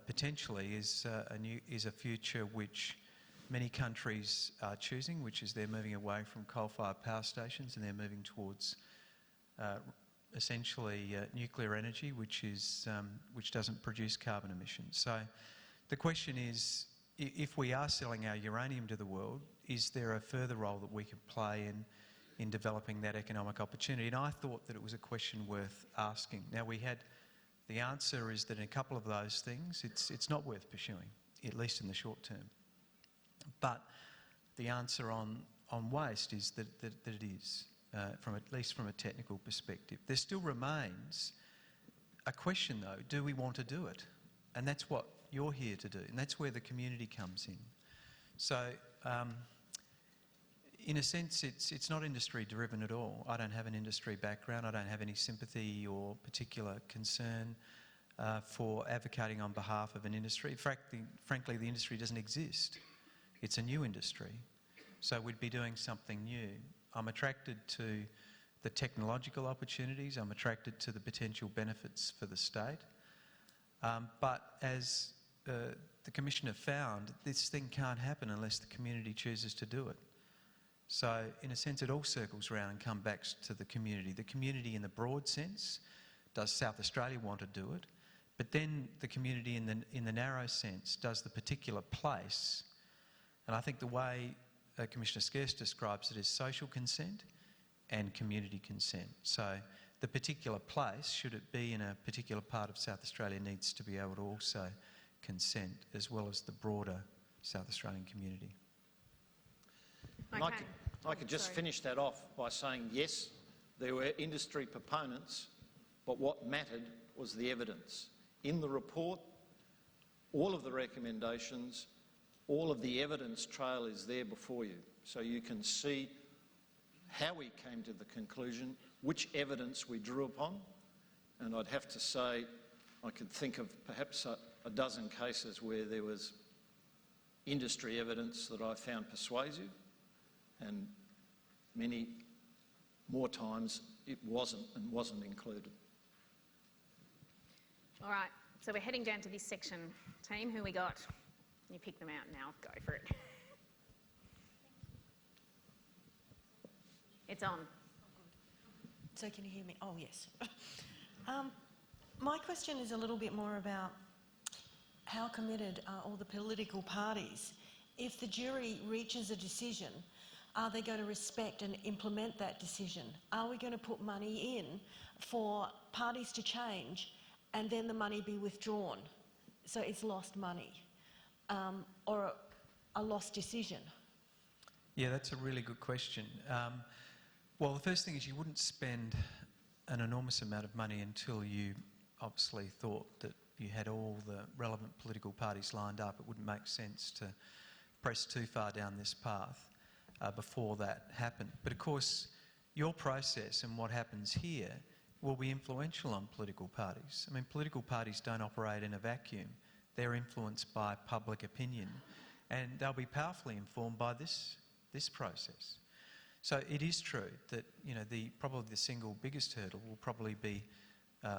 potentially is a future which many countries are choosing, which is they're moving away from coal-fired power stations and they're moving towards essentially nuclear energy, which doesn't produce carbon emissions. So the question is, if we are selling our uranium to the world, is there a further role that we could play in developing that economic opportunity? And I thought that it was a question worth asking. Now, the answer is that in a couple of those things, it's not worth pursuing, at least in the short term. But the answer on waste is that it is, at least from a technical perspective. There still remains a question, though, do we want to do it? And that's what you're here to do, and that's where the community comes in. So, in a sense, it's not industry-driven at all. I don't have an industry background. I don't have any sympathy or particular concern for advocating on behalf of an industry. Frankly, the industry doesn't exist. It's a new industry. So we'd be doing something new. I'm attracted to the technological opportunities. I'm attracted to the potential benefits for the state. But as the Commissioner found, this thing can't happen unless the community chooses to do it. So, in a sense, it all circles around and comes back to the community. The community in the broad sense, does South Australia want to do it? But then the community in the narrow sense, does the particular place? And I think the way Commissioner Scarce describes it is social consent and community consent. So the particular place, should it be in a particular part of South Australia, needs to be able to also consent, as well as the broader South Australian community. Okay. I could just finish that off by saying, yes, there were industry proponents, but what mattered was the evidence. In the report, all of the recommendations, all of the evidence trail is there before you, so you can see how we came to the conclusion, which evidence we drew upon, and I'd have to say I could think of perhaps a dozen cases where there was industry evidence that I found persuasive, and many more times it wasn't and wasn't included. All right, so we're heading down to this section. Team, who we got? You pick them out now, go for it. It's on. So can you hear me? Oh, yes. My question is a little bit more about how committed are all the political parties? If the jury reaches a decision, are they going to respect and implement that decision? Are we going to put money in for parties to change and then the money be withdrawn? So it's lost money, or a lost decision? Yeah, that's a really good question. Well, the first thing is you wouldn't spend an enormous amount of money until you obviously thought that you had all the relevant political parties lined up. It wouldn't make sense to press too far down this path before that happened. But of course, your process and what happens here will be influential on political parties. I mean, political parties don't operate in a vacuum. They're influenced by public opinion, and they'll be powerfully informed by this process. So it is true that, you know, probably the single biggest hurdle will probably be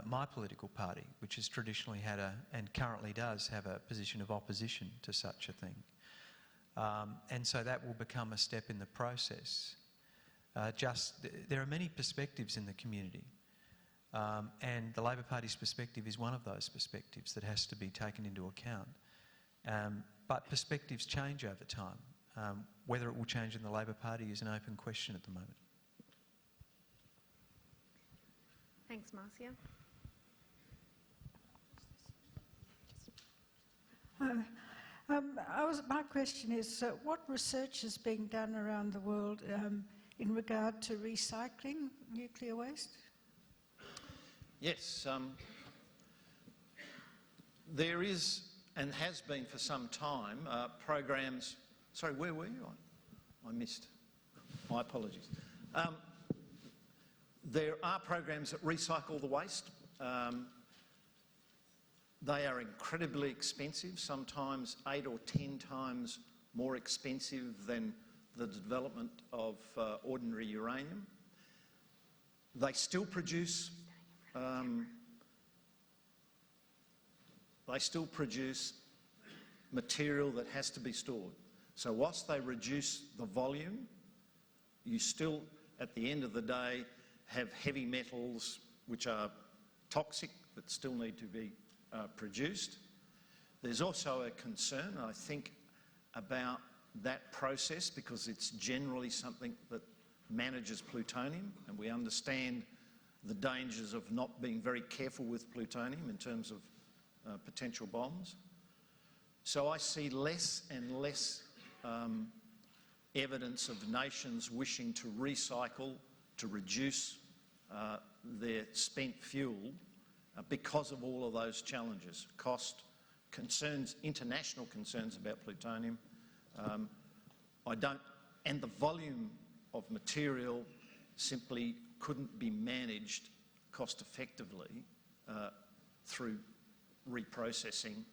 my political party, which has traditionally had and currently does have a position of opposition to such a thing. And so that will become a step in the process. There are many perspectives in the community, and the Labor Party's perspective is one of those perspectives that has to be taken into account. But perspectives change over time. Whether it will change in the Labor Party is an open question at the moment. Thanks, Marcia. My question is, what research is being done around the world in regard to recycling nuclear waste? Yes, there is and has been for some time programs. Sorry, where were you? I missed. My apologies. There are programs that recycle the waste. They are incredibly expensive, sometimes 8 or 10 times more expensive than the development of ordinary uranium. They still produce material that has to be stored. So whilst they reduce the volume, you still, at the end of the day, have heavy metals which are toxic that still need to be produced. There's also a concern, I think, about that process because it's generally something that manages plutonium, and we understand the dangers of not being very careful with plutonium in terms of potential bombs. So I see less and less evidence of nations wishing to recycle, to reduce their spent fuel because of all of those challenges: cost, concerns, international concerns about plutonium, And the volume of material simply couldn't be managed cost effectively through reprocessing,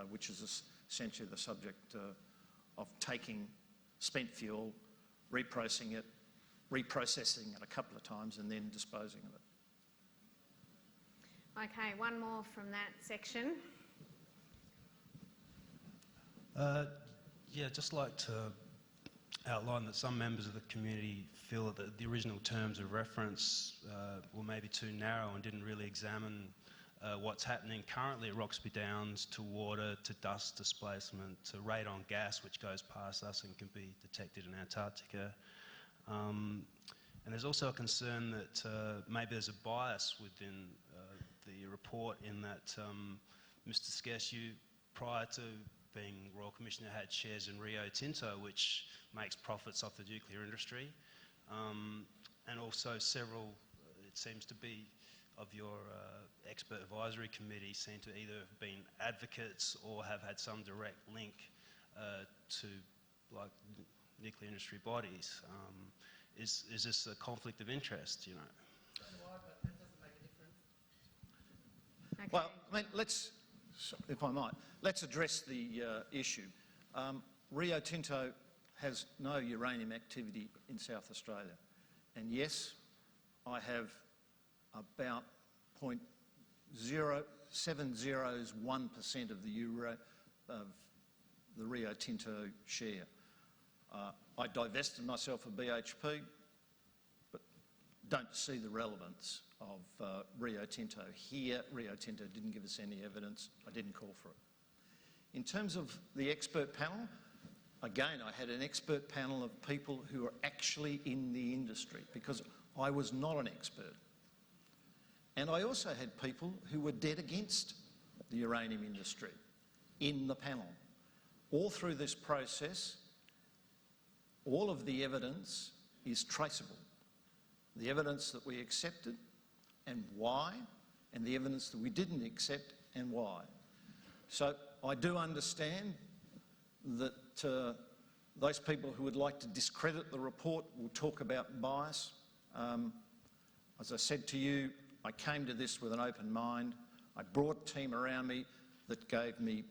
which is essentially the subject of taking spent fuel, reprocessing it a couple of times and then disposing of it. Okay, one more from that section. Yeah, just like to outline that some members of the community feel that the original terms of reference were maybe too narrow and didn't really examine what's happening currently at Roxby Downs to water, to dust displacement, to radon gas which goes past us and can be detected in Antarctica. And there's also a concern that maybe there's a bias within the report in that Mr Skess, you, prior to being Royal Commissioner, had shares in Rio Tinto, which makes profits off the nuclear industry. And also several, it seems to be, of your expert advisory committee seem to either have been advocates or have had some direct link to like nuclear industry bodies. Is this a conflict of interest, you know? Okay. Well, I mean, if I might, let's address the issue. Rio Tinto has no uranium activity in South Australia. And yes, I have about 0.0701% of the Rio Tinto share. I divested myself of BHP, but don't see the relevance of Rio Tinto here. Rio Tinto didn't give us any evidence. I didn't call for it. In terms of the expert panel, again, I had an expert panel of people who are actually in the industry because I was not an expert. And I also had people who were dead against the uranium industry in the panel. All through this process, all of the evidence is traceable. The evidence that we accepted and why, and the evidence that we didn't accept and why. So I do understand that those people who would like to discredit the report will talk about bias. As I said to you, I came to this with an open mind. I brought a team around me that gave me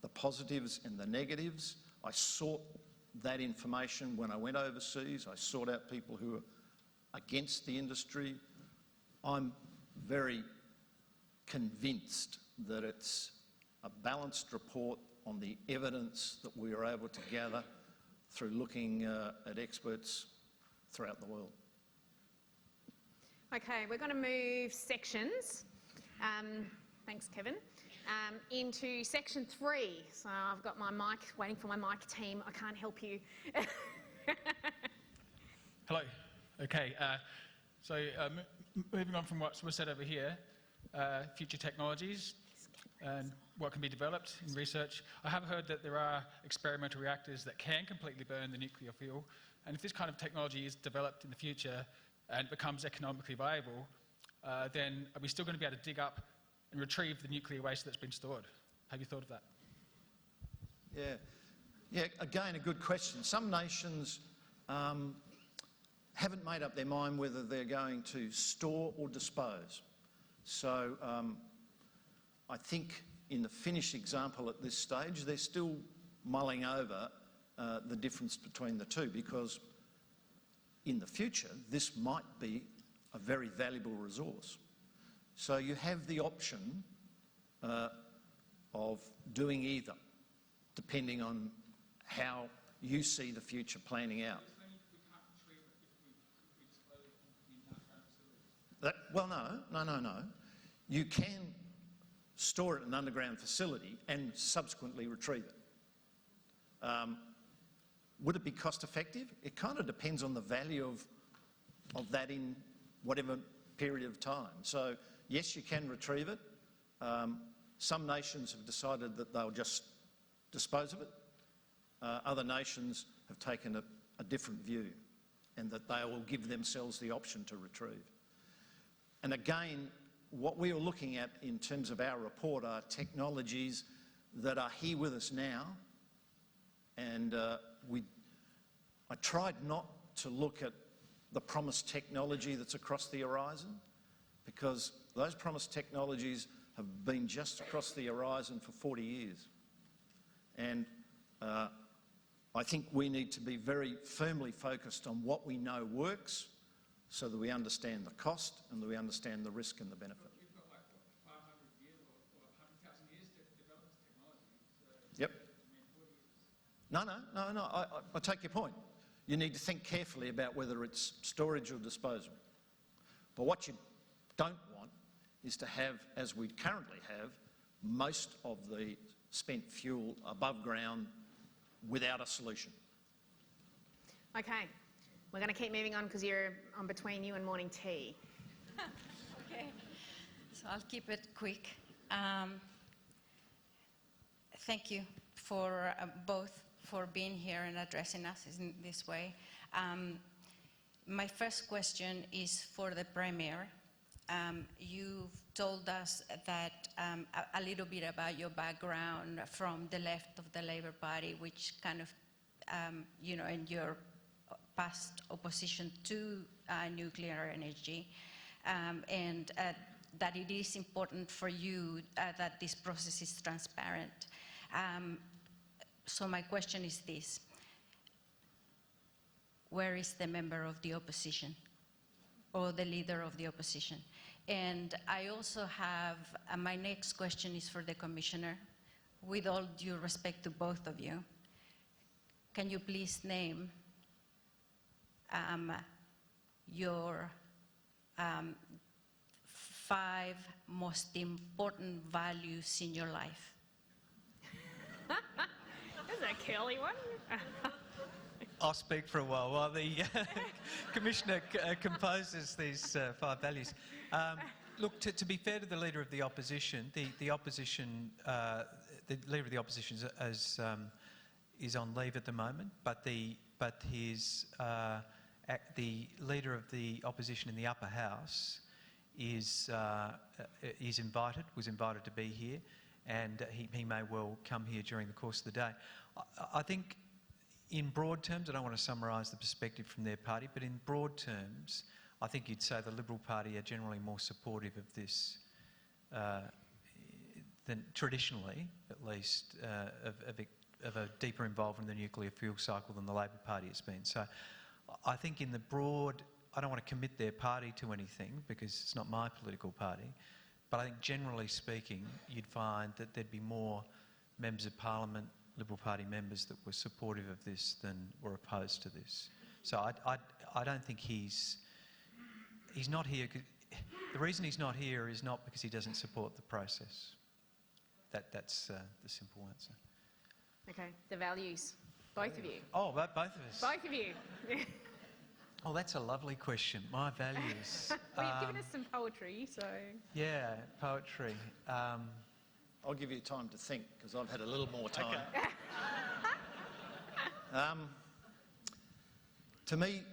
the positives and the negatives. I sought that information when I went overseas. I sought out people who were against the industry. I'm very convinced that it's a balanced report on the evidence that we were able to gather through looking at experts throughout the world. Okay, we're going to move sections. Thanks, Kevin. Into section 3. So I've got my mic, waiting for my mic team. I can't help you. Hello. Okay. Moving on from what was said over here, future technologies and what can be developed in research. I have heard that there are experimental reactors that can completely burn the nuclear fuel, and if this kind of technology is developed in the future and becomes economically viable, then are we still going to be able to dig up and retrieve the nuclear waste that's been stored? Have you thought of that? Yeah, again, a good question. Some nations haven't made up their mind whether they're going to store or dispose. So I think in the Finnish example at this stage, they're still mulling over the difference between the two, because in the future, this might be a very valuable resource. So you have the option of doing either, depending on how you see the future planning out. Well, no. You can store it in an underground facility and subsequently retrieve it. Would it be cost effective? It kind of depends on the value of that in whatever period of time. So yes, you can retrieve it. Some nations have decided that they'll just dispose of it. Other nations have taken a different view, and that they will give themselves the option to retrieve. And again, what we are looking at in terms of our report are technologies that are here with us now and I tried not to look at the promised technology that's across the horizon, because those promised technologies have been just across the horizon for 40 years. And I think we need to be very firmly focused on what we know works, so that we understand the cost and that we understand the risk and the benefit. You've got like, what, 500 years or 100,000 years to develop this technology. So, Yep. No, I take your point. You need to think carefully about whether it's storage or disposal. But what you don't want is to have, as we currently have, most of the spent fuel above ground without a solution. Okay, we're going to keep moving on because you're on between you and morning tea. Okay, so I'll keep it quick. Thank you for both for being here and addressing us in this way. My first question is for the Premier. You've told us that a little bit about your background from the left of the Labour Party, which kind of, you know, in your past opposition to nuclear energy, and that it is important for you that this process is transparent. So my question is this: where is the member of the opposition, or the leader of the opposition? And I also have, my next question is for the Commissioner. With all due respect to both of you, can you please name your 5 most important values in your life? This is a curly one. I'll speak for a while the Commissioner composes these 5 values. Look, to be fair to the Leader of the Opposition, the Leader of the Opposition is on leave at the moment, but the Leader of the Opposition in the Upper House was invited to be here, and he may well come here during the course of the day. I think, in broad terms, I don't want to summarise the perspective from their party, but in broad terms, I think you'd say the Liberal Party are generally more supportive of this than traditionally, at least, of a deeper involvement in the nuclear fuel cycle than the Labor Party has been. So I think in the broad, I don't want to commit their party to anything because it's not my political party, but I think generally speaking, you'd find that there'd be more members of Parliament, Liberal Party members, that were supportive of this than were opposed to this. So I don't think he's not here. The reason he's not here is not because he doesn't support the process. That's the simple answer. Okay, the values, both of you. Oh, both of us. Both of you. Oh, that's a lovely question. My values. Well, you've given us some poetry, so... Yeah, poetry. I'll give you time to think, because I've had a little more time. Okay. To me,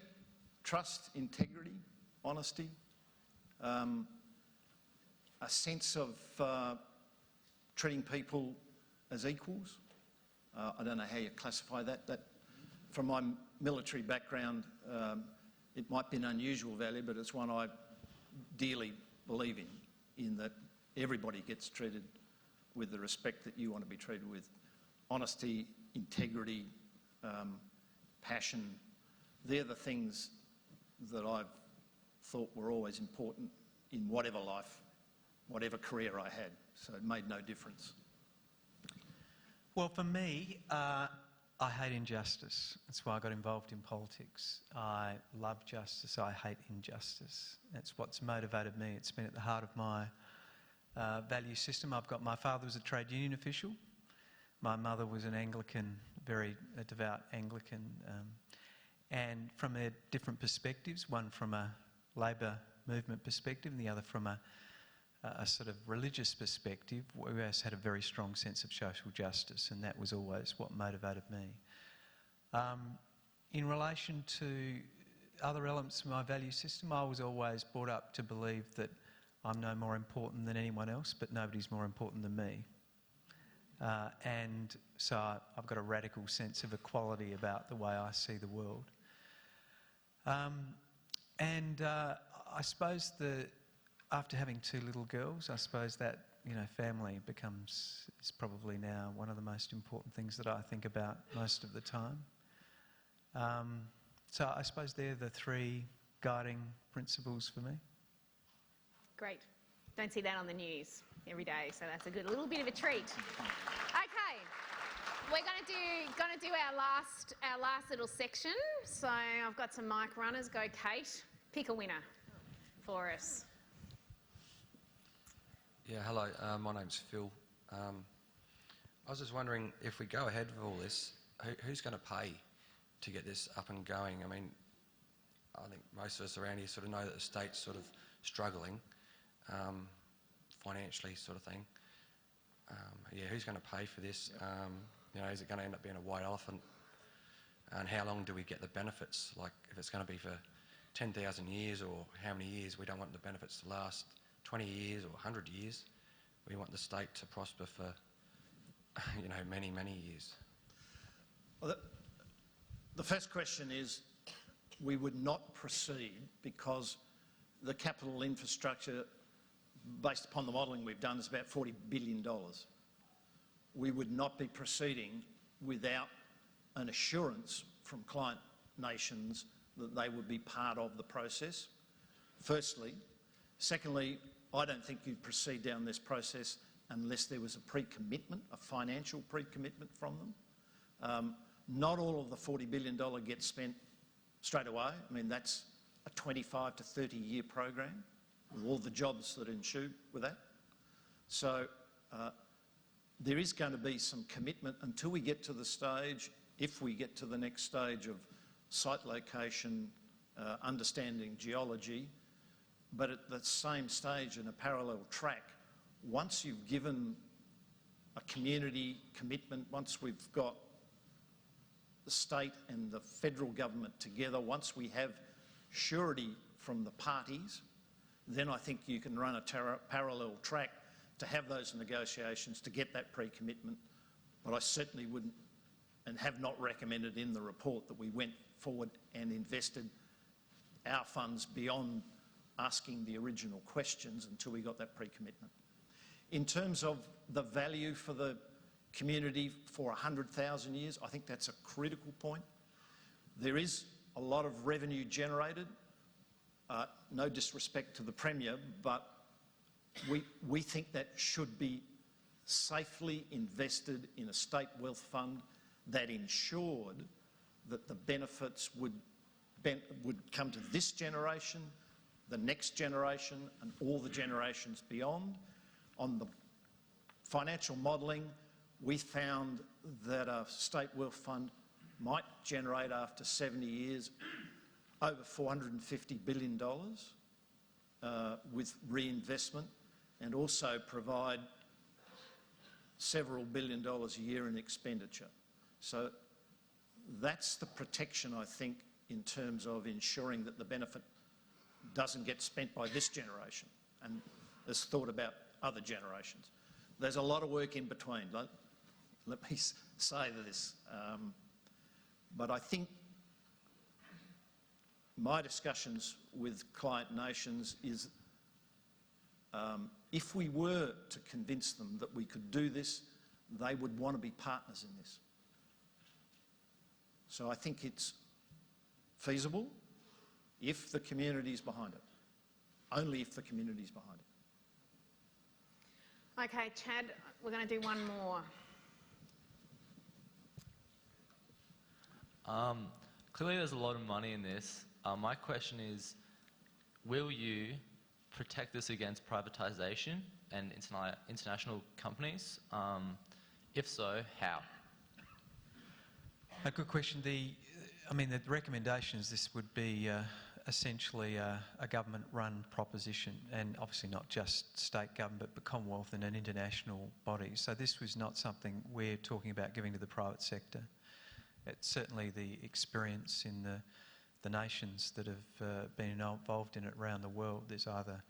trust, integrity, honesty, a sense of treating people as equals. I don't know how you classify that. That, from my military background, it might be an unusual value, but it's one I dearly believe in that everybody gets treated with the respect that you want to be treated with. Honesty, integrity, passion, they're the things that I've thought were always important in whatever life, whatever career I had. So it made no difference. Well, for me, I hate injustice. That's why I got involved in politics. I love justice. I hate injustice. That's what's motivated me. It's been at the heart of my value system. My father was a trade union official. My mother was an Anglican, very devout Anglican. And from their different perspectives, one from a Labor movement perspective and the other from a sort of religious perspective, we always had a very strong sense of social justice, and that was always what motivated me. In relation to other elements of my value system, I was always brought up to believe that I'm no more important than anyone else, but nobody's more important than me. and so I've got a radical sense of equality about the way I see the world. I suppose after having 2 little girls, I suppose that, family is probably now one of the most important things that I think about most of the time. So I suppose they're the 3 guiding principles for me. Great. Don't see that on the news every day, so that's a good little bit of a treat. Okay, we're going to do our last little section. So I've got some mic runners. Go, Kate. Pick a winner for us. Yeah, hello. My name's Phil. I was just wondering, if we go ahead with all this, who's going to pay to get this up and going? I mean, I think most of us around here sort of know that the state's sort of struggling financially, sort of thing. Yeah, who's going to pay for this? Is it going to end up being a white elephant? And how long do we get the benefits? Like, if it's going to be for 10,000 years or how many years, we don't want the benefits to last 20 years or 100 years. We want the state to prosper for, many, many years. Well, the first question is, we would not proceed because the capital infrastructure, based upon the modelling we've done, is about $40 billion. We would not be proceeding without an assurance from client nations that they would be part of the process, firstly. Secondly, I don't think you'd proceed down this process unless there was a pre-commitment, a financial pre-commitment from them. Not all of the $40 billion gets spent straight away. I mean, that's a 25 to 30 year program with all the jobs that ensue with that. So there is going to be some commitment until we get to the stage, if we get to the next stage of site location, understanding geology, but at the same stage in a parallel track, once you've given a community commitment, once we've got the state and the federal government together, once we have surety from the parties, then I think you can run a parallel track to have those negotiations, to get that pre-commitment. But I certainly wouldn't and have not recommended in the report that we went forward and invested our funds beyond asking the original questions until we got that pre-commitment. In terms of the value for the community for 100,000 years, I think that's a critical point. There is a lot of revenue generated, no disrespect to the Premier, but we think that should be safely invested in a state wealth fund that ensured that the benefits would come to this generation, the next generation and all the generations beyond. On the financial modelling, we found that a state wealth fund might generate after 70 years over $450 billion with reinvestment, and also provide several $billion a year in expenditure. So that's the protection, I think, in terms of ensuring that the benefit doesn't get spent by this generation and is thought about other generations. There's a lot of work in between, let me say this, but I think my discussions with client nations is if we were to convince them that we could do this, they would want to be partners in this. So I think it's feasible if the community is behind it, only if the community is behind it. Okay, Chad, we're going to do one more. Clearly there's a lot of money in this. My question is, will you protect this against privatisation and international companies? If so, how? A good question. The recommendation is this would be essentially a government-run proposition, and obviously not just state government, but Commonwealth and an international body. So this was not something we're talking about giving to the private sector. It's certainly the experience in the nations that have been involved in it around the world. There's either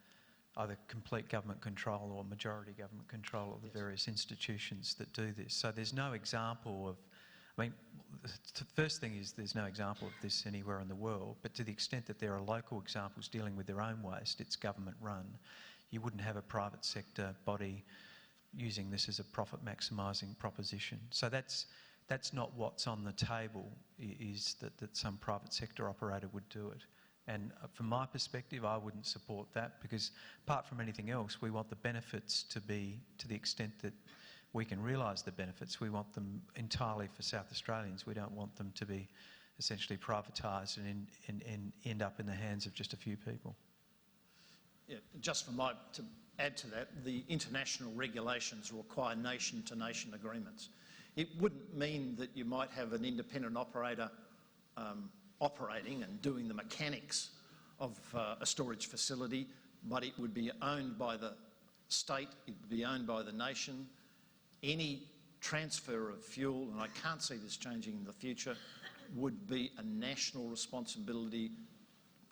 either complete government control or majority government control of the various institutions that do this. So there's no example of, I mean, the first thing is there's no example of this anywhere in the world, but to the extent that there are local examples dealing with their own waste, it's government run. You wouldn't have a private sector body using this as a profit maximising proposition. So that's not what's on the table, is that some private sector operator would do it. And from my perspective, I wouldn't support that, because apart from anything else, we want the benefits to be, to the extent that we can realise the benefits, we want them entirely for South Australians. We don't want them to be essentially privatised and end up in the hands of just a few people. Yeah, just to add to that, the international regulations require nation-to-nation agreements. It wouldn't mean that you might have an independent operator operating and doing the mechanics of a storage facility, but it would be owned by the state, it would be owned by the nation. Any transfer of fuel, and I can't see this changing in the future, would be a national responsibility,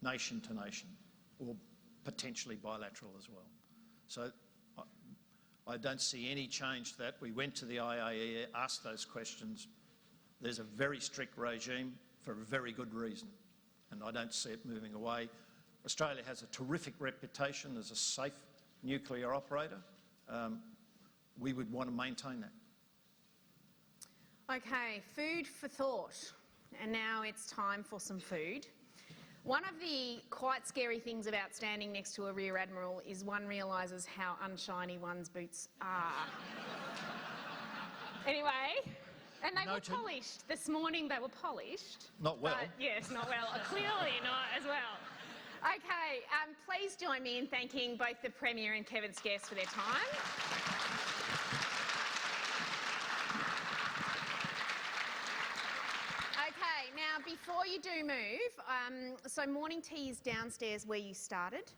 nation to nation, or potentially bilateral as well. So I don't see any change to that. We went to the IAEA, asked those questions. There's a very strict regime for a very good reason, and I don't see it moving away. Australia has a terrific reputation as a safe nuclear operator. We would want to maintain that. Okay, food for thought. And now it's time for some food. One of the quite scary things about standing next to a Rear Admiral is one realises how unshiny one's boots are. Anyway, and they were polished. This morning they were polished. Not well. But, yes, not well. Clearly not as well. Okay, please join me in thanking both the Premier and Kevin's guests for their time. Okay, now before you do move, so morning tea is downstairs where you started.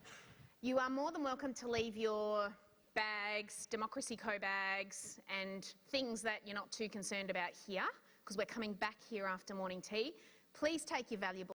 You are more than welcome to leave your bags, Democracy Co bags, and things that you're not too concerned about here, because we're coming back here after morning tea. Please take your valuables.